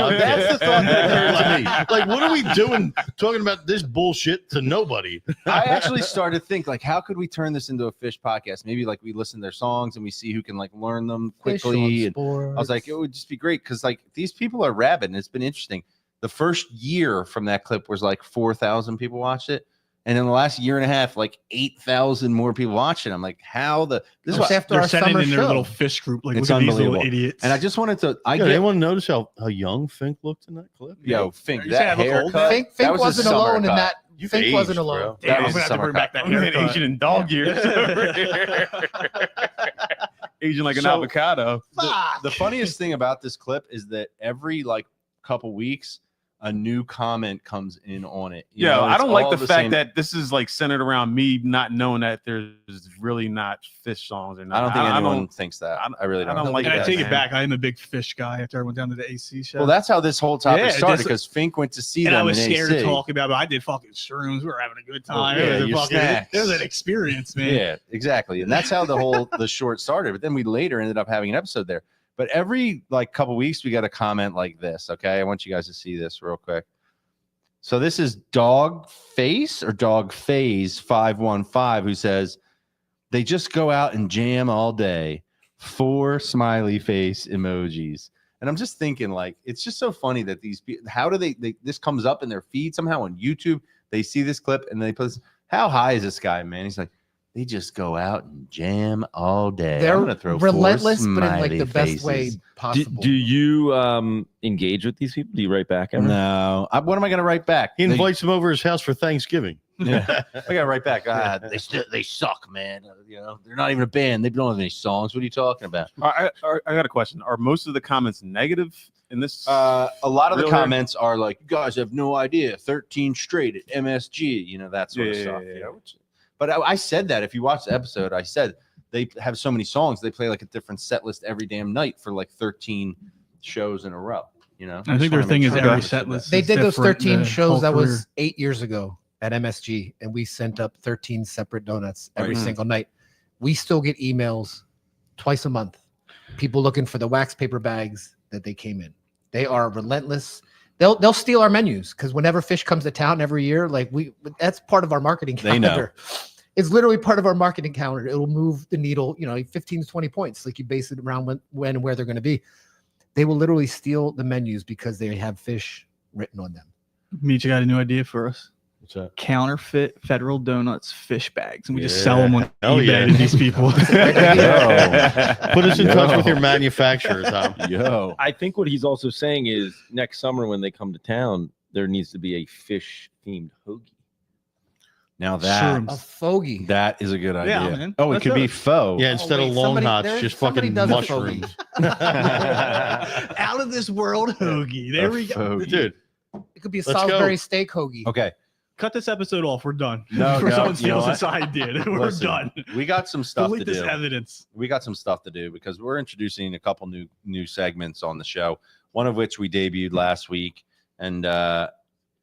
thought that occurred to me. Like, what are we doing talking about this bullshit to nobody? I actually started to think, like, how could we turn this into a Fish podcast? Maybe like we listen to their songs and we see who can like learn them quickly. And I was like, it would just be great because like these people are rabid and it's been interesting. The first year from that clip was like 4,000 people watched it. And in the last year and a half, like 8,000 more people watching. I'm like, how the this Just is after They're our sending summer in their show. little fish group. Like, It's look at these little unbelievable. idiots. and I just wanted to. I Did get anyone notice how young Fink looked in that clip? yo Fink You that saying I look old haircut. now? Fink that was a wasn't summer alone in cut. that. You've Fink aged, wasn't bro. alone. Damn, that I'm was gonna a have to summer bring back cut. that haircut. Asian in dog years. Asian like an So, avocado. The funniest thing about this clip is that every like couple weeks, a new comment comes in on it. You Yeah, know, I it's don't like all the fact same- that this is like centered around me not knowing that there's really not fish songs or not. I don't think anyone thinks that. I really don't. I don't like And I that, take man. it back. I am a big fish guy after I went down to the AC show. Well, that's how this whole topic Yeah, started just- because Fink went to see and them I was in scared AC. to talk about it. I did fucking shrooms. We were having a good time. yeah, it was your snacks. it was an experience, man. Yeah, exactly. And that's how the short started. But then we later ended up having an episode there. But every like couple weeks, we got a comment like this. Okay, I want you guys to see this real quick. So this is Dog Face or Dog Phase 515 who says they just go out and jam all day. 4 smiley face emojis. And I'm just thinking, like, it's just so funny that these people, how do they this comes up in their feed somehow on YouTube? They see this clip and they put, how high is this guy, man? He's like, they just go out and jam all day. They're I'm gonna throw 4 relentless, but in like smiley the best way faces. possible. Do you engage with these people? Do you write back ever? No. What am I gonna write back? He invites them over his house for Thanksgiving. Yeah. I gotta write back. They suck, man. You know, they're not even a band. They don't have any songs. What are you talking about? I got a question. Are most of the comments negative in this? A lot of the Really? comments are like, you guys have no idea. 13 straight at MSG, you know, that sort of stuff. Yeah. You know? But I said that if you watch the episode, I said they have so many songs, they play like a different set list every damn night for like 13 shows in a row. You know, I think their thing is every set list. They is did those different 13 the shows. whole That career. was 8 years ago at MSG, and we sent up 13 separate donuts every Right. single night. We still get emails twice a month. People looking for the wax paper bags that they came in. They are relentless. They'll steal our menus because whenever fish comes to town every year, like that's part of our marketing They know. calendar. It's literally part of our marketing calendar. It'll move the needle, 15 to 20 points. Like you base it around when and where they're going to be. They will literally steal the menus because they have fish written on them. Meech, you got a new idea for us. What's that? Counterfeit Federal Donuts fish bags, and we just Yeah. sell them on Hell eBay yeah. to these people. Put us in touch with your manufacturer, Tom. Yo, I think what he's also saying is next summer when they come to town, there needs to be a fish themed hoagie. now that A fogey. that is a good idea. Yeah, man. Oh, it Let's could do be it. faux. Yeah, instead wait, of long somebody- hots, there- just somebody fucking does a mushrooms. Out of this world hoagie. There we go. Fogey. Dude, It could be a Let's Salisbury go. steak hoagie. Okay, Cut this episode off. We're done. No, Before no, someone you know steals what? this idea, we're Listen, done. we got some stuff Delete to this do. evidence. We got some stuff to do because we're introducing a couple new segments on the show. One of which we debuted last week, and I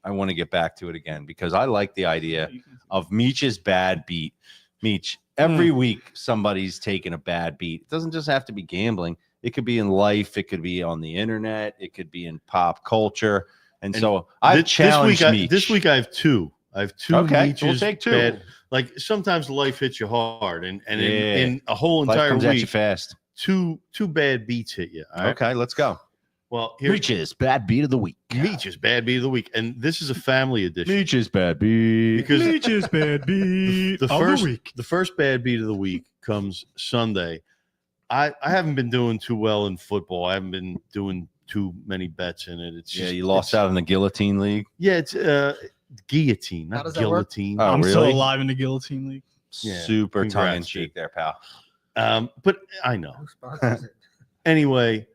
want to get back to it again because I like the idea of Meech's bad beat. Meech, every week somebody's taking a bad beat. It doesn't just have to be gambling. It could be in life. It could be on the internet. It could be in pop culture. And so I challenged Meech. This week I have two. I have two. Okay, Meech's we'll take two. bad- like sometimes life hits you hard, and Yeah. in a whole Life entire comes at you week, fast. two bad beats hit you. All right. Okay, let's go. Well, here's Meech's bad beat of the week. Meech's bad beat of the week, and this is a family edition Meech's bad beat. because Meech's bad beat the of first the week. the first bad beat of the week comes Sunday. I haven't been doing too well in football. I haven't been doing too many bets in it. It's Yeah, just, you lost it's- out in the guillotine league. Yeah, it's guillotine, How not does that work? guillotine. Oh, I'm really? still alive in the guillotine league. Yeah, Super congrats, tongue in cheek there, pal. But I know. Who sponsors it? Anyway,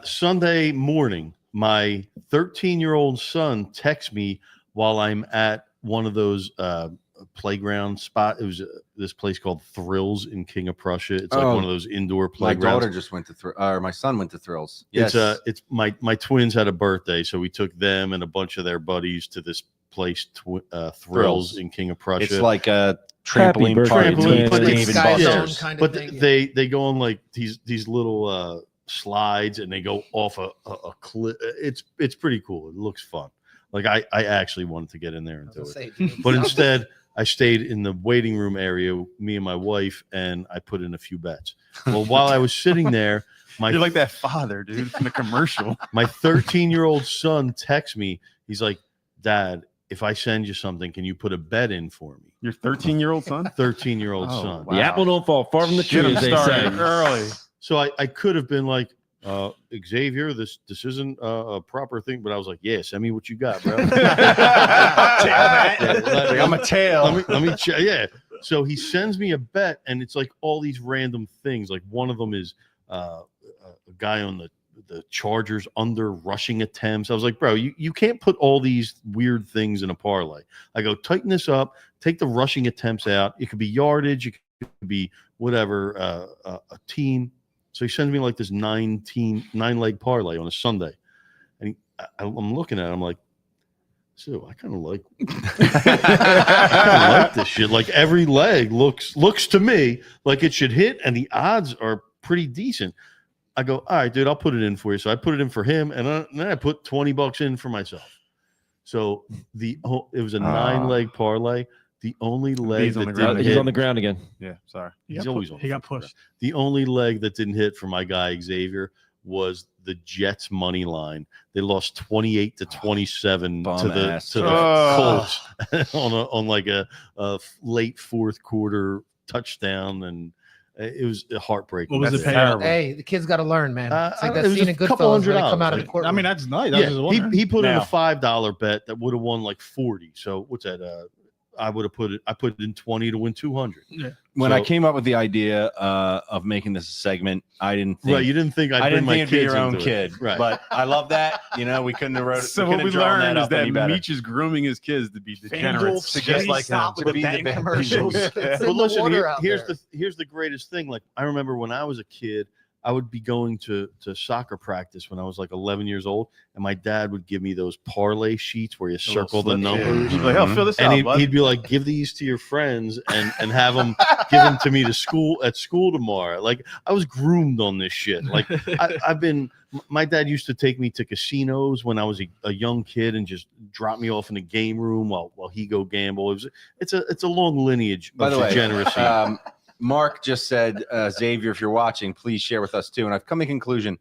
Sunday morning, my 13-year-old son texts me while I'm at one of those playground spot. It was this place called Thrills in King of Prussia. It's like Oh, one of those indoor My playgrounds. daughter just went to my son went to Thrills. Yes. It's my twins had a birthday, so we took them and a bunch of their buddies to this place, Thrills Thrills. in King of Prussia. It's like a Happy trampoline birthday, park. Trampoline, for but Dave it's and Sky yeah. Zone Buster's. kind of but thing. they go on like these little slides, and they go off a cliff. It's pretty cool. It looks fun. Like I actually wanted to get in there and I do was it, gonna say, but instead I stayed in the waiting room area, me and my wife, and I put in a few bets. Well, while I was sitting there, You're like that father, dude, from the commercial. my 13-year-old son texts me. He's like, "Dad, if I send you something, can you put a bet in for me? Your 13-year-old son? 13-year-old Oh, son. wow. The apple don't fall far from the tree, Get him as they say. started early. So I could have been like, Xavier, this isn't a proper thing, but I was like, yeah, send me what you got, bro. I'm a tail. Let me check. Yeah. So he sends me a bet, and it's like all these random things. Like one of them is a guy on the Chargers under rushing attempts. I was like, bro, you can't put all these weird things in a parlay. I go, tighten this up, take the rushing attempts out. It could be yardage, it could be whatever, a team. So he sends me like this 9-leg parlay on a Sunday. And I'm looking at it, I'm like, so I kind of like this shit. Like every leg looks to me like it should hit, and the odds are pretty decent. I go, all right, dude, I'll put it in for you. So I put it in for him, and then I put $20 in for myself. So it was a 9-leg parlay. The only leg He's on that the ground. didn't He's hit, on the ground again. Yeah, sorry. he's always on. He got pushed. The only leg that didn't hit for my guy Xavier was the Jets money line. They lost 28-27 to the Colts on like a late fourth quarter touchdown, and it was heartbreaking. What was the payout? Hey, the kid's got to learn, man. It's like it that was scene a in couple Goodfellas where they $100. come out of the courtroom. I mean, that's nice. Yeah, he put in a Now. $5 bet that would have won like 40. So what's that? I would have put it in 20 to win 200. Yeah. When So- I came up with the idea of making this a segment, I didn't think Right, you didn't think I'd I bring didn't my think it'd be kids your own into it. kid, Right. but I love that. You know, we couldn't have wrote. So we what couldn't we have drawn learned is up that any better. Meech is grooming his kids to be degenerates. to just like stop to with be the the bank commercials. It's in But the listen, water out here's there. here's the greatest thing. Like I remember when I was a kid, I would be going to soccer practice when I was like 11 years old, and my dad would give me those parlay sheets where you circle the numbers. He's like, oh, fill this And out, bud. he'd be like, "Give these to your friends and have them give them to me at school tomorrow." Like I was groomed on this shit. Like my dad used to take me to casinos when I was a young kid and just drop me off in the game room while he go gamble. It's a long lineage By of the way, degeneracy. Mark just said, Xavier, if you're watching, please share with us too. And I've come to the conclusion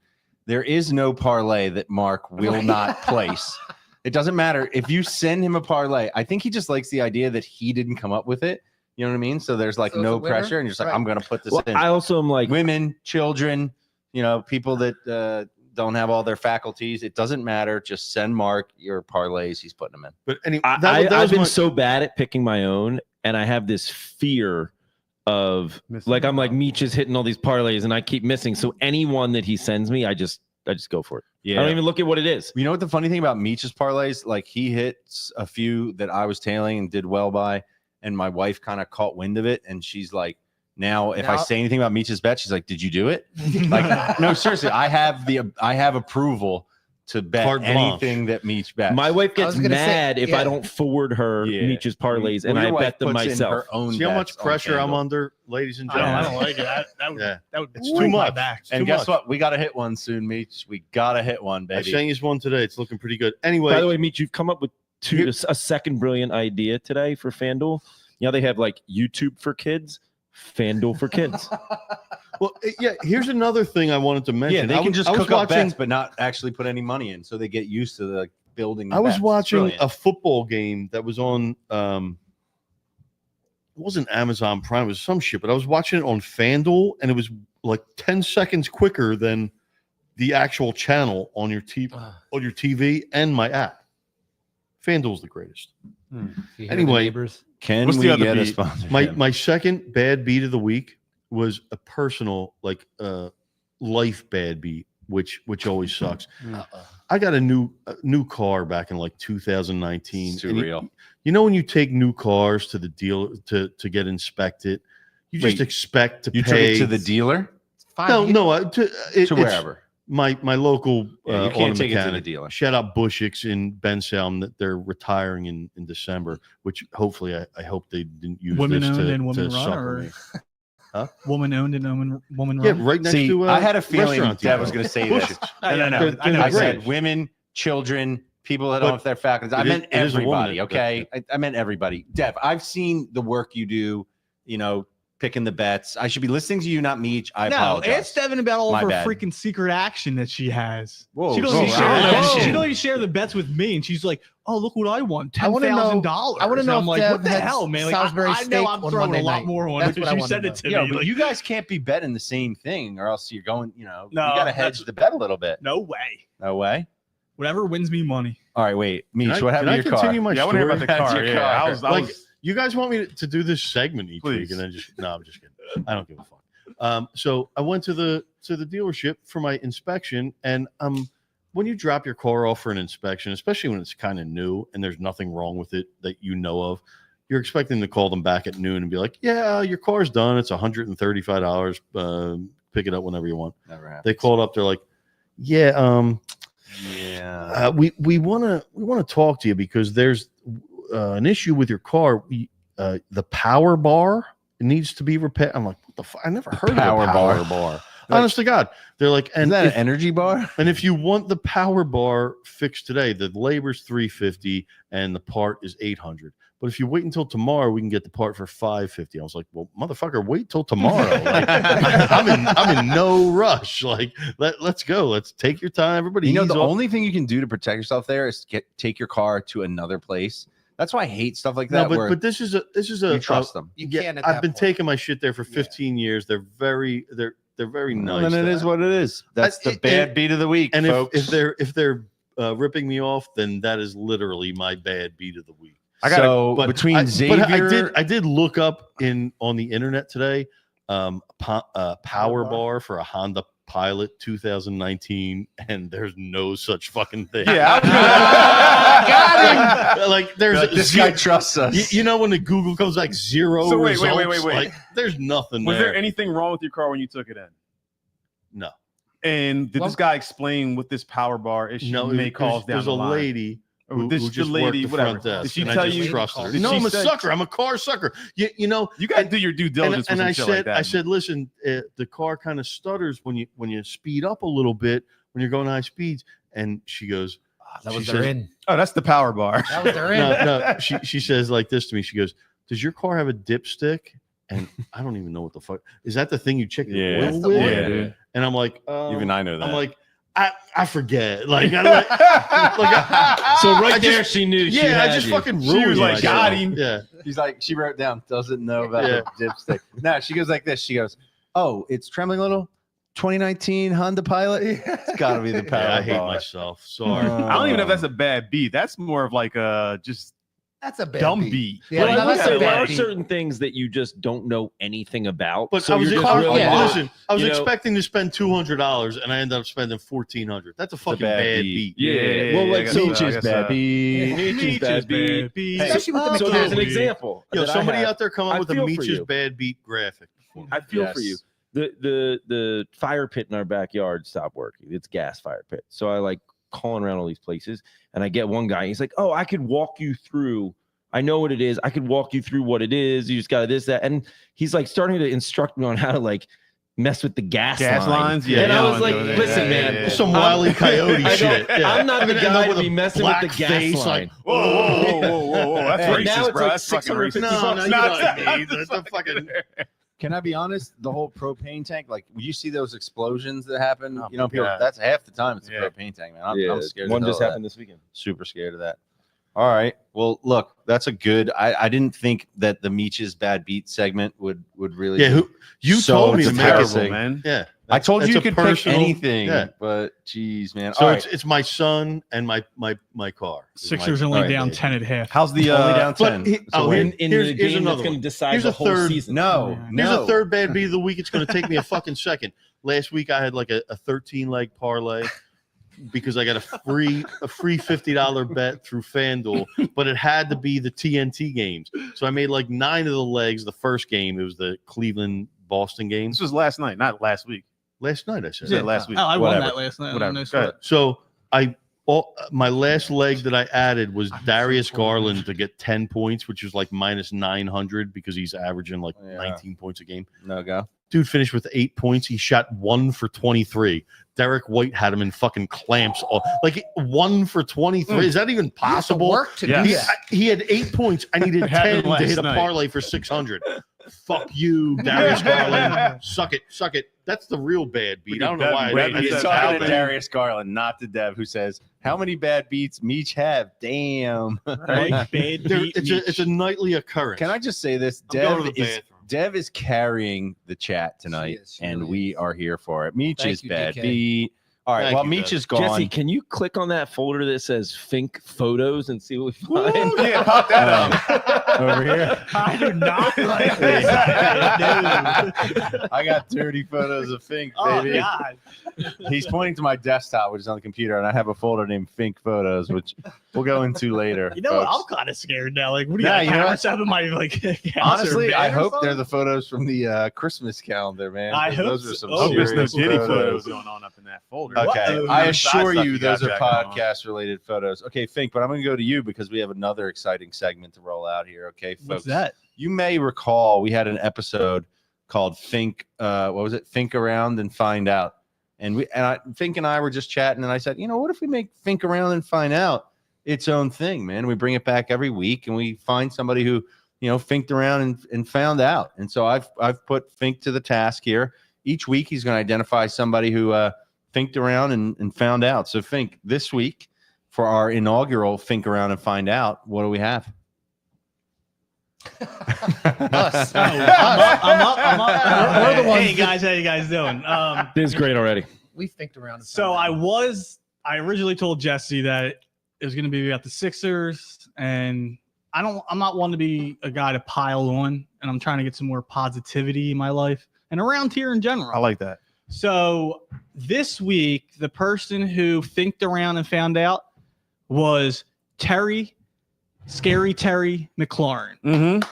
there is no parlay that Mark will not place. It doesn't matter if you send him a parlay. I think he just likes the idea that he didn't come up with it. You know what I mean? So there's like So it's no a winner? pressure, and you're just like, Right. I'm going to put this Well, in. I also am like, Women, children, you know, people that don't have all their faculties. It doesn't matter. Just send Mark your parlays. He's putting them in. But anyway, I've been so bad at picking my own, and I have this fear of Missing like I'm like out. Meech is hitting all these parlays, and I keep missing. So anyone that he sends me, I just go for it. I don't even look at what it is. You know what the funny thing about Meech's parlays? Like he hits a few that I was tailing and did well by, and my wife kind of caught wind of it, and she's like, now if I Now- say anything about Meech's bet, she's like, "Did you do it?" Like, no, seriously, I have approval to bet Carte blanche. anything that Meech bets. My wife I was gets gonna say, mad if I yeah. don't forward her Yeah. Meech's parlays, Well, and I your wife bet them puts in myself. her own See how much bets on pressure I'm FanDuel. under, ladies and I gentlemen. don't like it. That would Yeah. it's too much. back. And too guess much. what? We got to hit one soon, Meech. We got to hit one, I baby. sent you one today. It's looking pretty good. Anyway, By the way, Meech, you've come up with a second brilliant idea today for FanDuel. You know, they have like YouTube for kids, FanDuel for kids. well, yeah. Here's another thing I wanted to mention. Yeah, they I can was- just I was cook up watching- bets, but not actually put any money in, so they get used to the building. I was bets. It's watching brilliant. a football game that was on. It wasn't Amazon Prime. It was some shit, but I was watching it on FanDuel, and it was like 10 seconds quicker than the actual channel on your TV and my app. FanDuel's the greatest. You hear the Anyway, neighbors? Can What's we the other get a beat? sponsor? My second bad beat of the week was a personal life bad beat, which always sucks. I got a new car back in like 2019. It's too and real. You know when you take new cars to the dealer to get inspected, you just Wait, expect to You took pay it to the dealer No, to it's wherever. my local Yeah, you auto can't take it to the mechanic. dealer. Shout out Bushicks in Bensalem that they're retiring in December, which hopefully I hope they didn't use Women this owned to, and women to run, sucker or me. woman owned and woman Yeah, run. right next See, to I had a feeling Restaurant Dad Depot. was going to say this. Bushicks. I know. They're- I know. they're I said great. women, children, people that But don't have their faculties. I it is- meant it is a woman everybody. that- Okay, I meant everybody. Dev, I've seen the work you do. You know, picking the bets. I should be listening to you, not Meech. I apologize. Ask Devin about all My of her bad. freaking secret action that she has. Whoa, she doesn't whoa. even share the bets with me, and she's like, "Oh, look what I won, I wanna know- $10,000." I wanna know I'm if like, Dev "What the had hell, man?" Like, Salisbury I know steak I'm on throwing Monday a lot night. more on That's it because what I you wanna said know. it to Yeah, me. but Like, you guys can't be betting the same thing, or else you're going. No, you got to hedge the bet a little bit. no way. No way. Whatever wins me money. All right, wait, Meech, Can what I happened to your car? continue my Yeah, I want to hear story? about the That's car. your Yeah, car. I was Like, you guys want me to do this segment each week, Please. and then just no, I'm just kidding. I don't give a fuck. So I went to the dealership for my inspection, and when you drop your car off for an inspection, especially when it's kind of new and there's nothing wrong with it that you know of, you're expecting to call them back at noon and be like, "Yeah, your car's done. It's $135. Pick it up whenever you want." Never happened. They called up. They're like, "Yeah, Yeah. we want to talk to you because there's an issue with your car. The power bar needs to be repaired." I'm like, "What the fuck? I never heard Power of a power bar. bar." Honest to God, they're like, Is "And that if, an energy bar? and if you want the power bar fixed today, the labor's $350 and the part is $800. But if you wait until tomorrow, we can get the part for $550." I was like, "Well, motherfucker, wait till tomorrow. Like, I'm in no rush. Like, let's go. Let's take your time. Everybody, You know, ease the off." only thing you can do to protect yourself there is take your car to another place. That's why I hate stuff like No, that. where but this is a you trust them. You yeah, can at I've that been point. taking my shit there for 15 years. They're very nice. And it is what it is. That's the bad beat of the week, And folks. if they're ripping me off, then that is literally my bad beat of the week. So But between Xavier, I did look up on the internet today, power bar for a Honda Pilot 2019, and there's no such fucking thing. Yeah. Got him. Like there's this guy trusts us. you know when the Google comes like zero So wait, results, wait. like there's nothing Was there. there anything wrong with your car when you took it in? No. And did Well- this guy explain what this power bar issue No, may cause down there's the a line? lady Or who this just the lady, worked the whatever. front desk. Did she and I tell just you? trust her. Did No, she I'm a say- sucker. I'm a car sucker. You know, You got to do your due diligence. and with I some shit said, like that, I said, listen, the car kind of stutters when you speed up a little bit when you're going high speeds. And she goes, That she was their says- in. Oh, that's the power bar. That was their in. no. She says like this to me. She goes, "Does your car have a dipstick?" And I don't even know what the fuck is that. The thing you check the Yeah. oil That's the with? oil. Yeah, dude. And I'm like, Even I know that. I'm like, I forget. Like, So I right there, just- she knew. she yeah, I had just you. fucking She ruined was like, myself. got him. Yeah. She's like, she wrote down, doesn't know about Yeah. the dipstick. No, she goes like this. She goes, "Oh, it's trembling a little. 2019 Honda Pilot. It's got to be the power Yeah, I hate bar." myself. Sorry. I don't even know if that's a bad beat. That's more of like a just That's a bad dumb beat. beat. Yeah, Well, no, I will that's say a there bad are beat. certain things that you just don't know anything about. But so I was, you're just really yeah. listen, I was you know- expecting to spend $200 and I ended up spending $1,400. That's a fucking bad bad beat. beat. Yeah. Well, like, I guess so so, Meech I is guess bad so. beat. Meech is bad beat. Especially with the So there's an McDonald's. example. Yo, that I somebody have. out there come I up with a feel for Meech's you. bad beat graphic. I feel for Yes. you. The fire pit in our backyard stopped working. It's gas fire pit. So I like calling around all these places, and I get one guy. He's like, "Oh, I could walk you through. I know what it is. I could walk you through what it is. You just got this, that." And he's like starting to instruct me on how to like mess with the gas Gas line. lines? Yeah, and you I don't was wanna like, go there. "Listen, Yeah, man, yeah, yeah. Some Wile E. Coyote I shit. don't- Yeah. I'm not the And then guy up to with be a messing with the black gas face, line." like, Whoa. That's And racist, now it's bro. like That's fucking 650 racist. No, bucks. no, you know what I mean. The fucking Can I be honest? The whole propane tank, like, when you see those explosions that happen, Oh you know, my people, God. that's half the time it's a Yeah. propane tank, man. I'm Yeah, scared. one as hell just of happened that. this weekend. Super scared of that. All right. Well, look, that's a good. I didn't think that the Meech's bad beat segment would really. Yeah, you So told me it's to make terrible, it. man. Yeah. I told that's you a could personal- pick anything, Yeah. but geez, man. So All it's my son and my car. Sixers My- only all right, down baby. 10 at half. How's the only down But 10. he- So oh, win. in here's the game another that's going to one. decide Here's the a whole third- season. No, Here's no. a third bad beat of the week. It's going to take me a fucking second. Last week I had like a 13-leg parlay because I got a free $50 bet through FanDuel, but it had to be the TNT games. So I made like 9 of the legs. The first game, it was the Cleveland-Boston game. This was last night, not last week. Last night I said. Yeah, last week. Oh, I won Whatever. that last night. Whatever. Nice Go ahead. So my last leg that I added was Darius Garland to get 10 points, which is like minus 900 because he's averaging like Yeah. 19 points a game. No go. Dude finished with 8 points. He shot 1 for 23. Derek White had him in fucking clamps. Like 1 for 23. Is that even possible? Work to Yes. do He, that. he had 8 points. I needed It happened 10 to hit a last night. parlay for 600. fuck you, Darius Garland. Suck it. That's the real bad beat. I don't know why. He's talking to Darius Garland, not to Dev, who says, "How many bad beats Meech have?" Damn. It's a nightly occurrence. Can I just say this? Dev is carrying the chat tonight, and we are here for it. Meech is bad beat. All right, well, Meech is gone. Jesse, can you click on that folder that says Fink Photos and see what we find? Yeah, pop that up. Over here. I do not like this. I got dirty photos of Fink, Oh, baby. God. He's pointing to my desktop, which is on the computer, and I have a folder named Fink Photos, which we'll go into later. You know what? folks. I'm kind of scared now. Like, what do you Yeah, got? you know Cameras up in my, like, Honestly, I hope they're the photos from the Christmas calendar, man. I hope those are some so. There's no serious Diddy photos. photos going on up in that folder. Okay, What? I assure Stuff you, you those got are going on. podcast-related photos. Okay, Fink, but I'm going to go to you because we have another exciting segment to roll out here. Okay, folks. What's that? You may recall we had an episode called Fink. What was it? Fink Around and Find Out. And Fink and I were just chatting, and I said, what if we make Fink Around and Find Out its own thing, man? We bring it back every week, and we find somebody who, finked around and found out. And so I've put Fink to the task here. Each week, he's going to identify somebody who finked around and found out. So, Fink, this week for our inaugural Fink Around and Find Out, what do we have? Us. I'm up. We're the ones Hey, guys, how you guys doing? This is great already. We thinked around. and So found out. I originally told Jesse that it was going to be about the Sixers, and I'm not one to be a guy to pile on, and I'm trying to get some more positivity in my life and around here in general. I like that. So this week, the person who thinked around and found out was Scary Terry McLaurin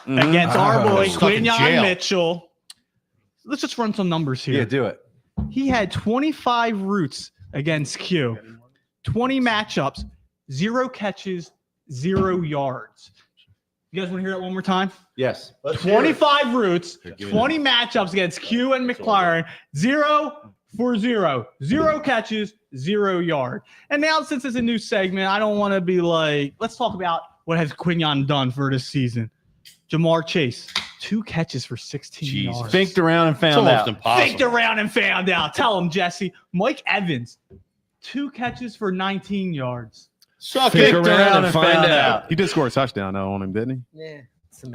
against our boy Stuck in Quinyon jail. Mitchell. Let's just run some numbers here. Yeah, do it. He had 25 routes against Q, 20 matchups, 0 catches, 0 yards. You guys want to hear that one more time? Yes. 25 routes, 20 matchups against Q and McLaren, 0 for 0, 0 catches, 0 yard. And now, since it's a new segment, I don't want to be like, let's talk about what has Quinyon done for this season. Jamar Chase, 2 catches for 16 yards. Finked around and It's found almost out. impossible. Faked around and found out. Tell him, Jesse. Mike Evans, 2 catches for 19 yards. Suck Fink it. around and find out. He did score a touchdown though on him, didn't he? Yeah,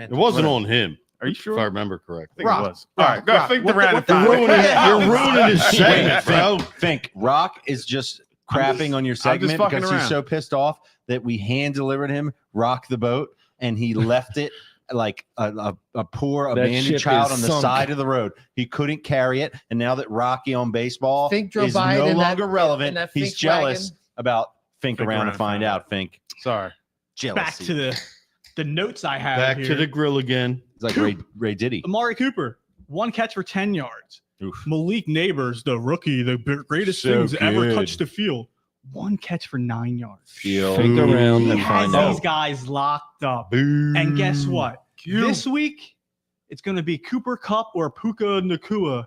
It wasn't on him, Are you if sure? I remember correctly. I think it was. All right, go think around and You're find out. ruining his segment, bro. Fink, Rock is just crapping on your segment fucking because around. he's so pissed off that we hand delivered him Rock the boat and he left it like a poor That abandoned ship child is on the sunk. side of the road. He couldn't carry it, and now that Rocky on baseball Fink drove is by no in that- longer in relevant, that he's Fink jealous wagon. about Fink around and find out. Fink, Sorry. jealousy. Back to the notes I have Back here. to the grill again. It's like Ray Diddy. Amari Cooper, 1 catch for 10 yards. Oof. Malik Neighbors, the rookie, the greatest So things to ever good. touch the field. 1 catch for 9 yards. Fink around He and has find these out. guys locked up. And guess what? This week, it's going to be Cooper Cup or Puka Nakua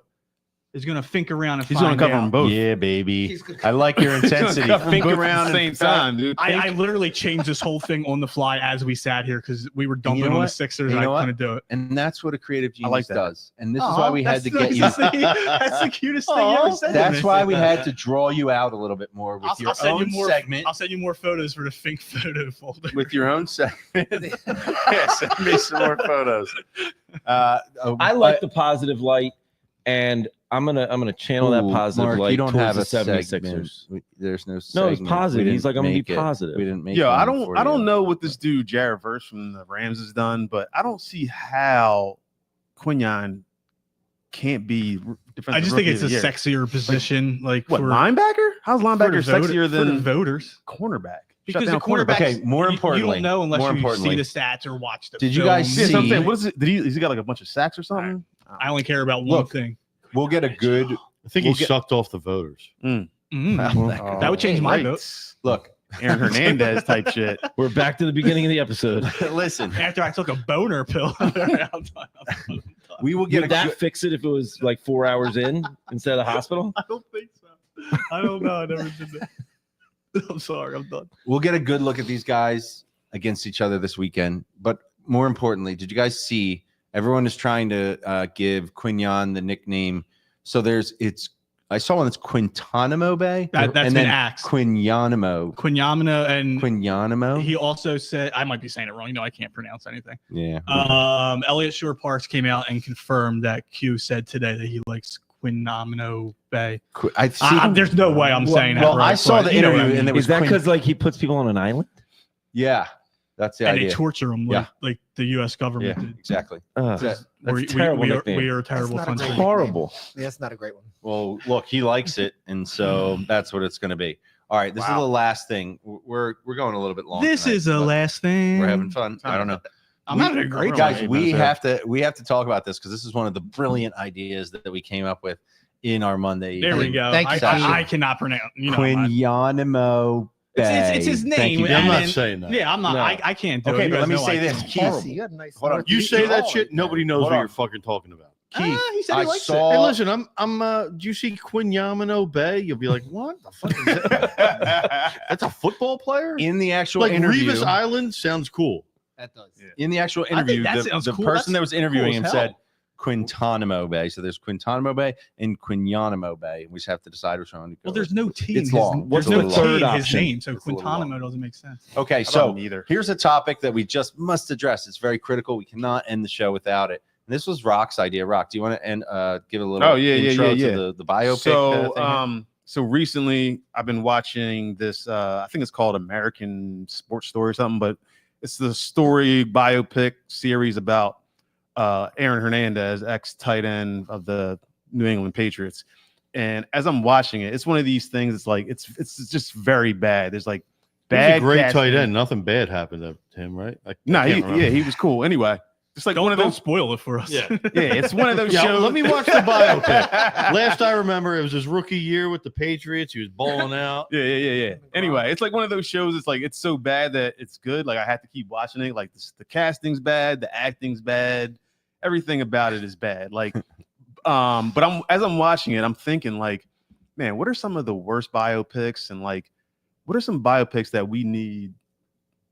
is going to think around and He's find going to cover them out. both. Yeah, baby. He's gonna- I like your intensity. Cover 'em Fink both at around the same and find- time, dude. I literally changed this whole thing on the fly as we sat here because we were dumping know on the what? Sixers You and know I what? couldn't do it. And that's what a creative I like genius that. does. And this is why we had to get you. That's the cutest thing you ever said. to That's me. why we had to draw you out a little bit more with your send you own more segment. I'll send you more photos for the Fink photo folder. With your own segment. Yeah, send me some more photos. I like the positive light, and I'm gonna channel that positive Mark, light you don't towards have the a 76ers. segment. There's no No, it's segment. We positive. He's didn't like, I'm gonna be make it. positive. We didn't make Yo, one I for don't you. know what this dude Jared Verse from the Rams has done, but I don't see how Quinyon can't be defensive I just think rookie it's a of the year. sexier position, like What, for linebacker? How's for linebacker the voter- sexier for the than voters. cornerback? Because Shut the down cornerback, Okay, more importantly- you don't know unless more you importantly, see the stats or watch the. did you film. guys Yeah, so I'm see- saying, what is it? Has he got like a bunch of sacks or something? I only care about one Look, thing. We'll get a good I think We'll he get- sucked off the voters. Mm. Oh, That would change my right. vote. look. Aaron Hernandez type shit. We're back to the beginning of the episode. Listen, After I took a boner pill. we will get Would a that good, fix it if it was like 4 hours in instead of the hospital? I don't think so. I don't know. I never did that. I'm sorry. I'm done. we'll get a good look at these guys against each other this weekend. But more importantly, did you guys see everyone is trying to give Quignon the nickname. So I saw one that's Quintanamo Bay. That's and been then axed. Quinyanamo. And Quinyanamo. he also said, I might be saying it wrong. I can't pronounce anything. Yeah. Elliot Shore Parks came out and confirmed that Q said today that he likes Quinamino Bay. There's no way I'm saying that right. I saw the interview, and is that because like he puts people on an island? Yeah, that's the and idea. they torture them like the U.S. government did. Exactly. That's terrible. We are a terrible country. Horrible. Yeah, that's not a great one. Well, look, he likes it, and so that's what it's going to be. All right, this is the last thing. We're going a little bit long. This is the last thing. We're having fun. I don't know. I'm having a great guys. time. We have to talk about this because this is one of the brilliant ideas that we came up with in our Monday. There we go. Thank you. I cannot pronounce. Quinyanamo. It's his name. I'm not saying that. Yeah, I'm not. No. I can't do it. Okay, but let me say this. Keith, you got a nice. Hold on. You say that shit, nobody knows what you're fucking talking about. Keith, he said he likes it. Hey, listen, do you see Quinamino Bay? You'll be like, what the fuck is that? That's a football player? In the actual like interview. Revis Island sounds cool. That does. Yeah. In the actual interview, the cool. person that was interviewing him said Quintanamo Bay. So there's Quintanamo Bay and Quinyanamo Bay. And we just have to decide which one to go. Well, there's no T. It's long. There's no third T in his option? name, so Quintanamo doesn't make sense. Okay, so here's a topic that we just must address. It's very critical. We cannot end the show without it. And this was Rock's idea. Rock, do you want to give a little intro to the biopic? So recently I've been watching this. I think it's called American Sports Story or something, but it's the story biopic series about Aaron Hernandez, ex-tight end of the New England Patriots. And as I'm watching it, it's one of these things. It's like it's just very bad. There's like bad. He's a great tight end. Nothing bad happened to him, right? He was cool. Anyway, it's like don't spoil it for us. Yeah, it's one of those shows. Let me watch the biopic. Last I remember, it was his rookie year with the Patriots. He was balling out. Yeah. Anyway, it's like one of those shows. It's like it's so bad that it's good. Like I have to keep watching it. Like the casting's bad, the acting's bad, everything about it is bad. Like, but as I'm watching it, I'm thinking like, man, what are some of the worst biopics, and like, what are some biopics that we need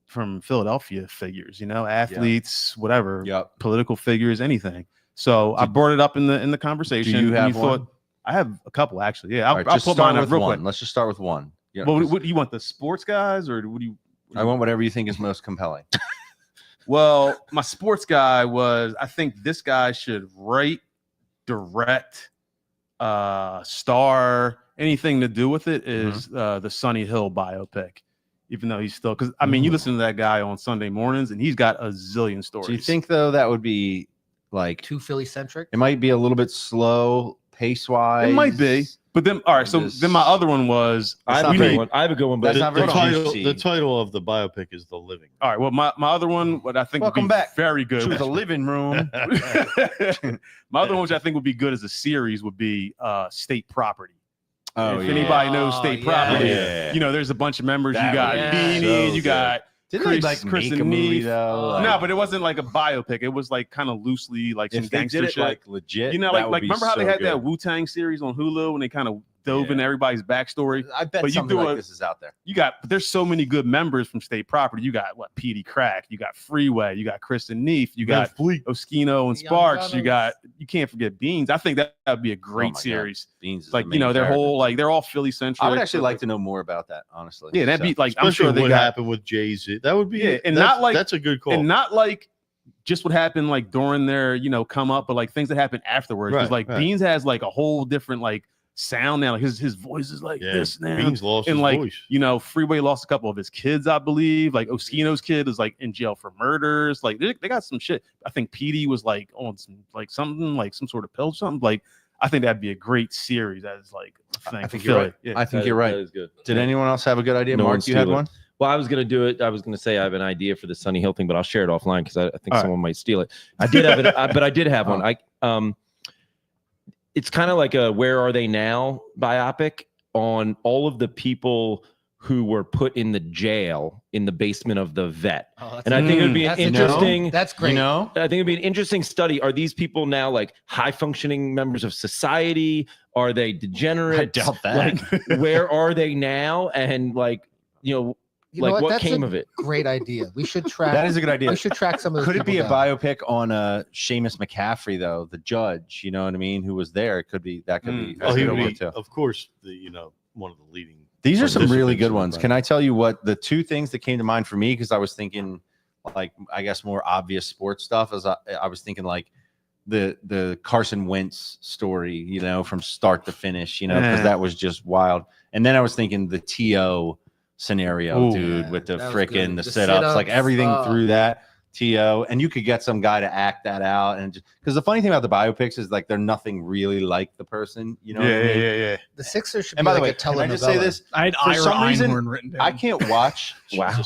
from Philadelphia figures, athletes, whatever, political figures, anything. So I brought it up in the conversation. Do you have one? I have a couple actually. Yeah, I'll put mine up real quick. Let's just start with one. Yeah. Well, what do you want, the sports guys, or what do you? I want whatever you think is most compelling. Well, my sports guy was, I think this guy should write, direct, star, anything to do with it is the Sonny Hill biopic. Even though he's still, because I mean, you listen to that guy on Sunday mornings, and he's got a zillion stories. Do you think though that would be like too Philly centric? It might be a little bit slow pace wise. It might be, but then all right. So then my other one was I have a good one, but the title of the biopic is The Living. All right. Well, my other one, what I think would be very good, to the living room. My other one, which I think would be good as a series, would be State Property. Oh, if anybody knows State Property, there's a bunch of members. You got Beanie, you got Chris and Neef. No, but it wasn't like a biopic. It was like kind of loosely like some gangster shit, like legit. Like remember how they had that Wu-Tang series on Hulu when they kind of dove into everybody's backstory? I bet something like this is out there. There's so many good members from State Property. You got Petey Crack, you got Freeway, you got Chris and Neef, you got Oskino and Sparks, you can't forget Beans. I think that would be a great series. Beans, like their whole they're all Philly centric. I would actually like to know more about that, honestly. Yeah, that'd be like especially I'm sure what happened with Jay-Z. That would be and not like that's a good call. And not like just what happened like during their come up, but like things that happened afterwards. Because Beans has like a whole different like sound now. Like his voice is like this now. Beans lost and his voice. Freeway lost a couple of his kids, I believe. Like Oskino's kid is like in jail for murders. Like they got some shit. I think Petey was like on some like something like some sort of pill or something. Like I think that'd be a great series as like a thing. I think you're right. Yeah. I think you're right. That is good. Did anyone else have a good idea? No, Mark, you had one? Well, I was going to do it. I was going to say I have an idea for the Sonny Hill thing, but I'll share it offline because I think someone might steal it. I did have it, but I did have one. It's kind of like a Where Are They Now biopic on all of the people who were put in the jail in the basement of the vet. And I think it would be an interesting. That's great. I think it'd be an interesting study. Are these people now like high functioning members of society? Are they degenerate? I doubt that. Like, where are they now? And like, Like, what came of it? Great idea. We should track. That is a good idea. We should track some of those. Could it be a people down. biopic on Seamus McCaffrey though, the judge? You know what I mean? Who was there? It could be that. Could be. Oh, he would be, of course, one of the leading. These are some really good ones. Can I tell you what the two things that came to mind for me? Because I was thinking, like, I guess more obvious sports stuff. As I was thinking, like the Carson Wentz story, you know, from start to finish, you know, because that was just wild. And then I was thinking the T.O. scenario, dude, with the frickin' the sit-ups, like everything through that T.O. And you could get some guy to act that out, and because the funny thing about the biopics is like they're nothing really like the person, you know. Yeah. The Sixers should. And be by the like way, a telenovela. can I just say this? I had For Ira some reason, Einhorn written down. I can't watch. Wow.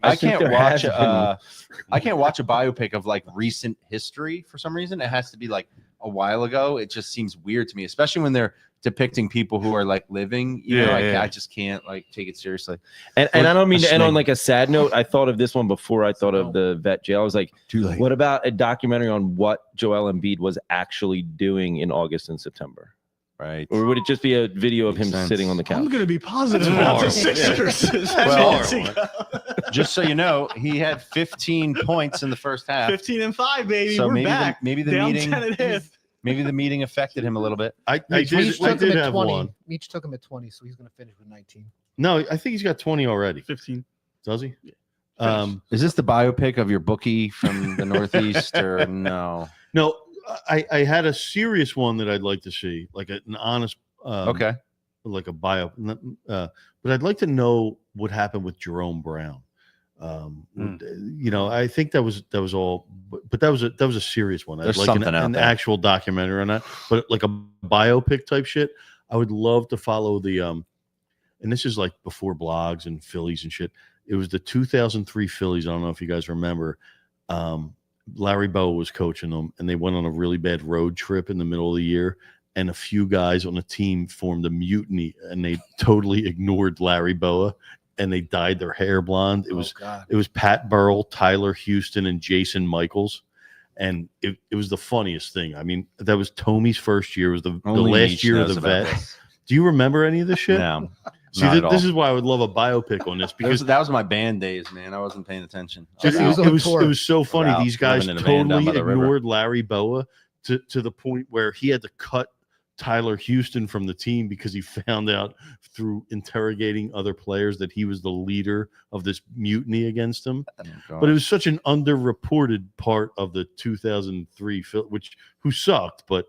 I can't watch. I can't watch a biopic of like recent history for some reason. It has to be like a while ago. It just seems weird to me, especially when they're depicting people who are like living. You know, I just can't like take it seriously. And I don't mean to end on like a sad note. I thought of this one before I thought of the vet jail. I was like, what about a documentary on what Joel Embiid was actually doing in August and September? Right. Or would it just be a video of him sitting on the couch? I'm going to be positive about the Sixers. Just so you know, he had 15 points in the first half. 15-5, baby. So We're maybe back. maybe the Down meeting 10.5. maybe the meeting affected him a little bit. I Meach did have 20. one. Meach took him at 20, so he's going to finish with 19. No, I think he's got 20 already. 15. Does he? Is this the biopic of your bookie from the Northeast or no? No, I had a serious one that I'd like to see, like an honest, Okay. like a bio. But I'd like to know what happened with Jerome Brown. You know, I think that was all, but that was a serious one. There's like something out an there. actual documentary on that, but like a biopic type shit. I would love to follow the and this is like before blogs and Phillies and shit. It was the 2003 Phillies. I don't know if you guys remember. Larry Bowa was coaching them, and they went on a really bad road trip in the middle of the year. And a few guys on the team formed a mutiny, and they totally ignored Larry Bowa, and they dyed their hair blonde. It was Pat Burrell, Tyler Houston, and Jason Michaels, and it was the funniest thing. I mean, that was Tomey's first year. It was the last year of the vet. Do you remember any of this shit? No. See, this is why I would love a biopic on this, because that was my band days, man. I wasn't paying attention. It was so funny. Wow. These guys Living in a van down totally by the river. ignored Larry Bowa to the point where he had to cut Tyler Houston from the team because he found out through interrogating other players that he was the leader of this mutiny against him. But it was such an underreported part of the 2003 film, who sucked, but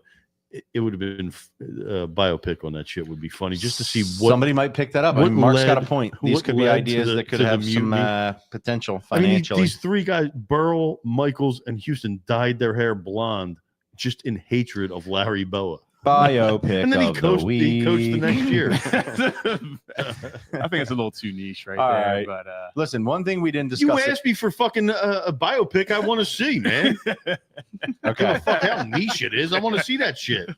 it would have been a biopic on that shit would be funny just to see what somebody might pick that up. I mean, Mark's got a point. These could be ideas that could have some potential financially. I mean, these three guys, Burrell, Michaels, and Houston, dyed their hair blonde just in hatred of Larry Bowa. Biopic and then he coached the next year. I think it's a little too niche right All there. right. But listen, one thing we didn't discuss. You asked me for fucking a biopic I want to see, man. Okay. Fuck how niche it is. I want to see that shit.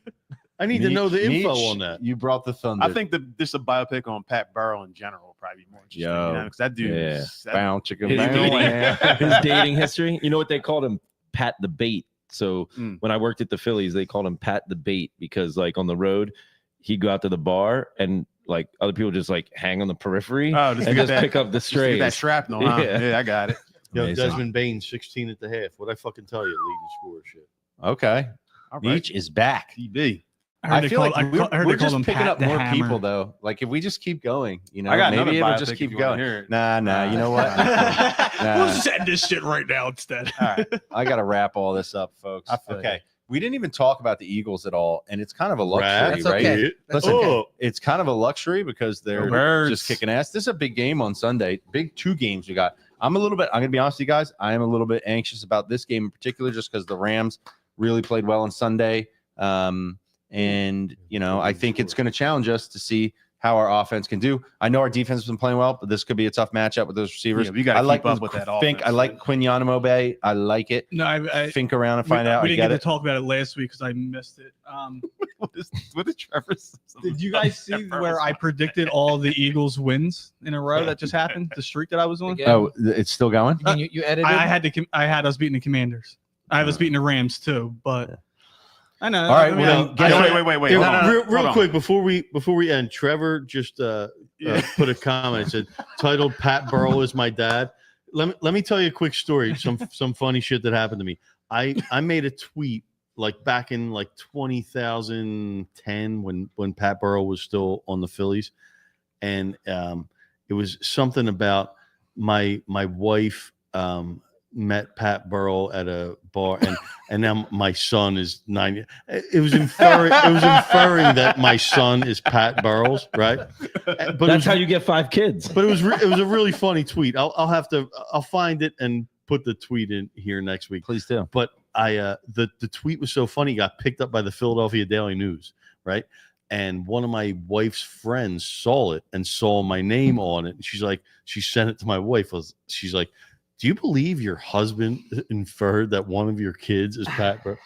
I need to know the info on that. You brought the thunder. I think this a biopic on Pat Burrell in general would probably be more interesting. Yo. You know, 'cause that dude, bound chicken. His dating history. You know what they called him? Pat the Bait. So when I worked at the Phillies, they called him Pat the Bait because like on the road, he'd go out to the bar and like other people just like hang on the periphery and just pick up the strays. That shrapnel. Huh? Yeah, I got it. Yo, Desmond Bain, 16 at the half. What'd I fucking tell you? Leading scorer shit. Okay. All right. Beach is back. TB. I feel like we're just him picking Pat up the more Hammer. people though. Like if we just keep going, you know, I got maybe another it'll just biopic keep if you wanna going. hear it. Nah, you know what? We'll just end this shit right now instead. All right. I got to wrap all this up, folks. I feel Okay. We didn't even talk about the Eagles at all, and it's kind of a luxury, That's right? okay. That's Listen, okay. it's kind of a luxury because they're Birds. just kicking ass. This is a big game on Sunday. Big 2 games we got. I'm going to be honest with you guys. I am a little bit anxious about this game in particular just because the Rams really played well on Sunday. And, you know, I think it's going to challenge us to see how our offense can do. I know our defense has been playing well, but this could be a tough matchup with those receivers. Yeah, we got to keep up with that offense. I like Quinyanimobe. I like it. No, I think around and find out. We didn't get to talk about it last week because I missed it. What is Trevor? Did you guys see where I predicted all the Eagles wins in a row that just happened? The streak that I was on. Again. Oh, it's still going? You mean you edited? I had us beating the Commanders. I was beating the Rams too, but I know. All right, I mean, well, Wait. Yeah, Hold on. real quick before we end, Trevor just put a comment. It said, titled "Pat Burrell is my dad." Let me tell you a quick story. Some funny shit that happened to me. I made a tweet like back in like 2010 when Pat Burrell was still on the Phillies, and it was something about my wife met Pat Burrell at a bar, and now my son is 9. It was inferring that my son is Pat Burrell's, right? But that's how you get 5 kids. But it was a really funny tweet. I'll find it and put the tweet in here next week. Please do. But the tweet was so funny, it got picked up by the Philadelphia Daily News, right? And one of my wife's friends saw it and saw my name on it. And she sent it to my wife. She's like, do you believe your husband inferred that one of your kids is Pat Burrell?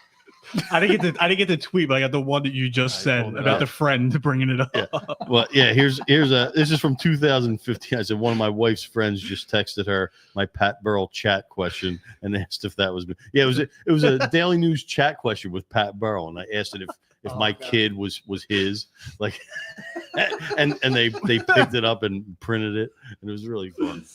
I didn't get the tweet, but I got the one that you just said about the friend bringing it up. Yeah. Well, yeah, this is from 2015. I said one of my wife's friends just texted her my Pat Burrell chat question and asked if that was me. Yeah, it was a Daily News chat question with Pat Burrell, and I asked it if my kid was his, like, and they picked it up and printed it, and it was really fun.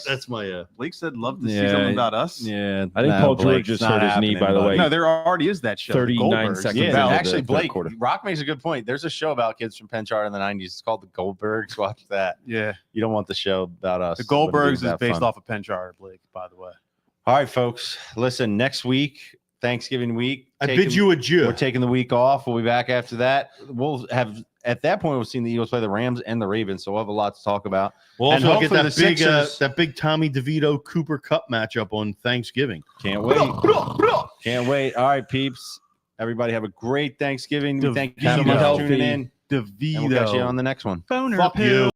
That's my Blake said love to see something about us. Yeah, I think Paul George just hurt his knee, by the way. No, there already is that show. 39 seconds. Yeah, actually, Blake, Rock makes a good point. There's a show about kids from Penn Charter in the 90s. It's called The Goldbergs. Watch that. Yeah. You don't want the show about us. The Goldbergs is based off of Penn Charter, Blake, by the way. All right, folks. Listen, next week, Thanksgiving week. I bid you adieu. We're taking the week off. We'll be back after that. We'll have, at that point, we've seen the Eagles play the Rams and the Ravens, so we'll have a lot to talk about. We'll and also get hopefully that big Tommy DeVito Cooper Cup matchup on Thanksgiving. Can't wait. Can't wait. All right, peeps. Everybody have a great Thanksgiving. Thank you so much for tuning in. DeVito. And we'll catch you on the next one. Boner Fuck pill. you.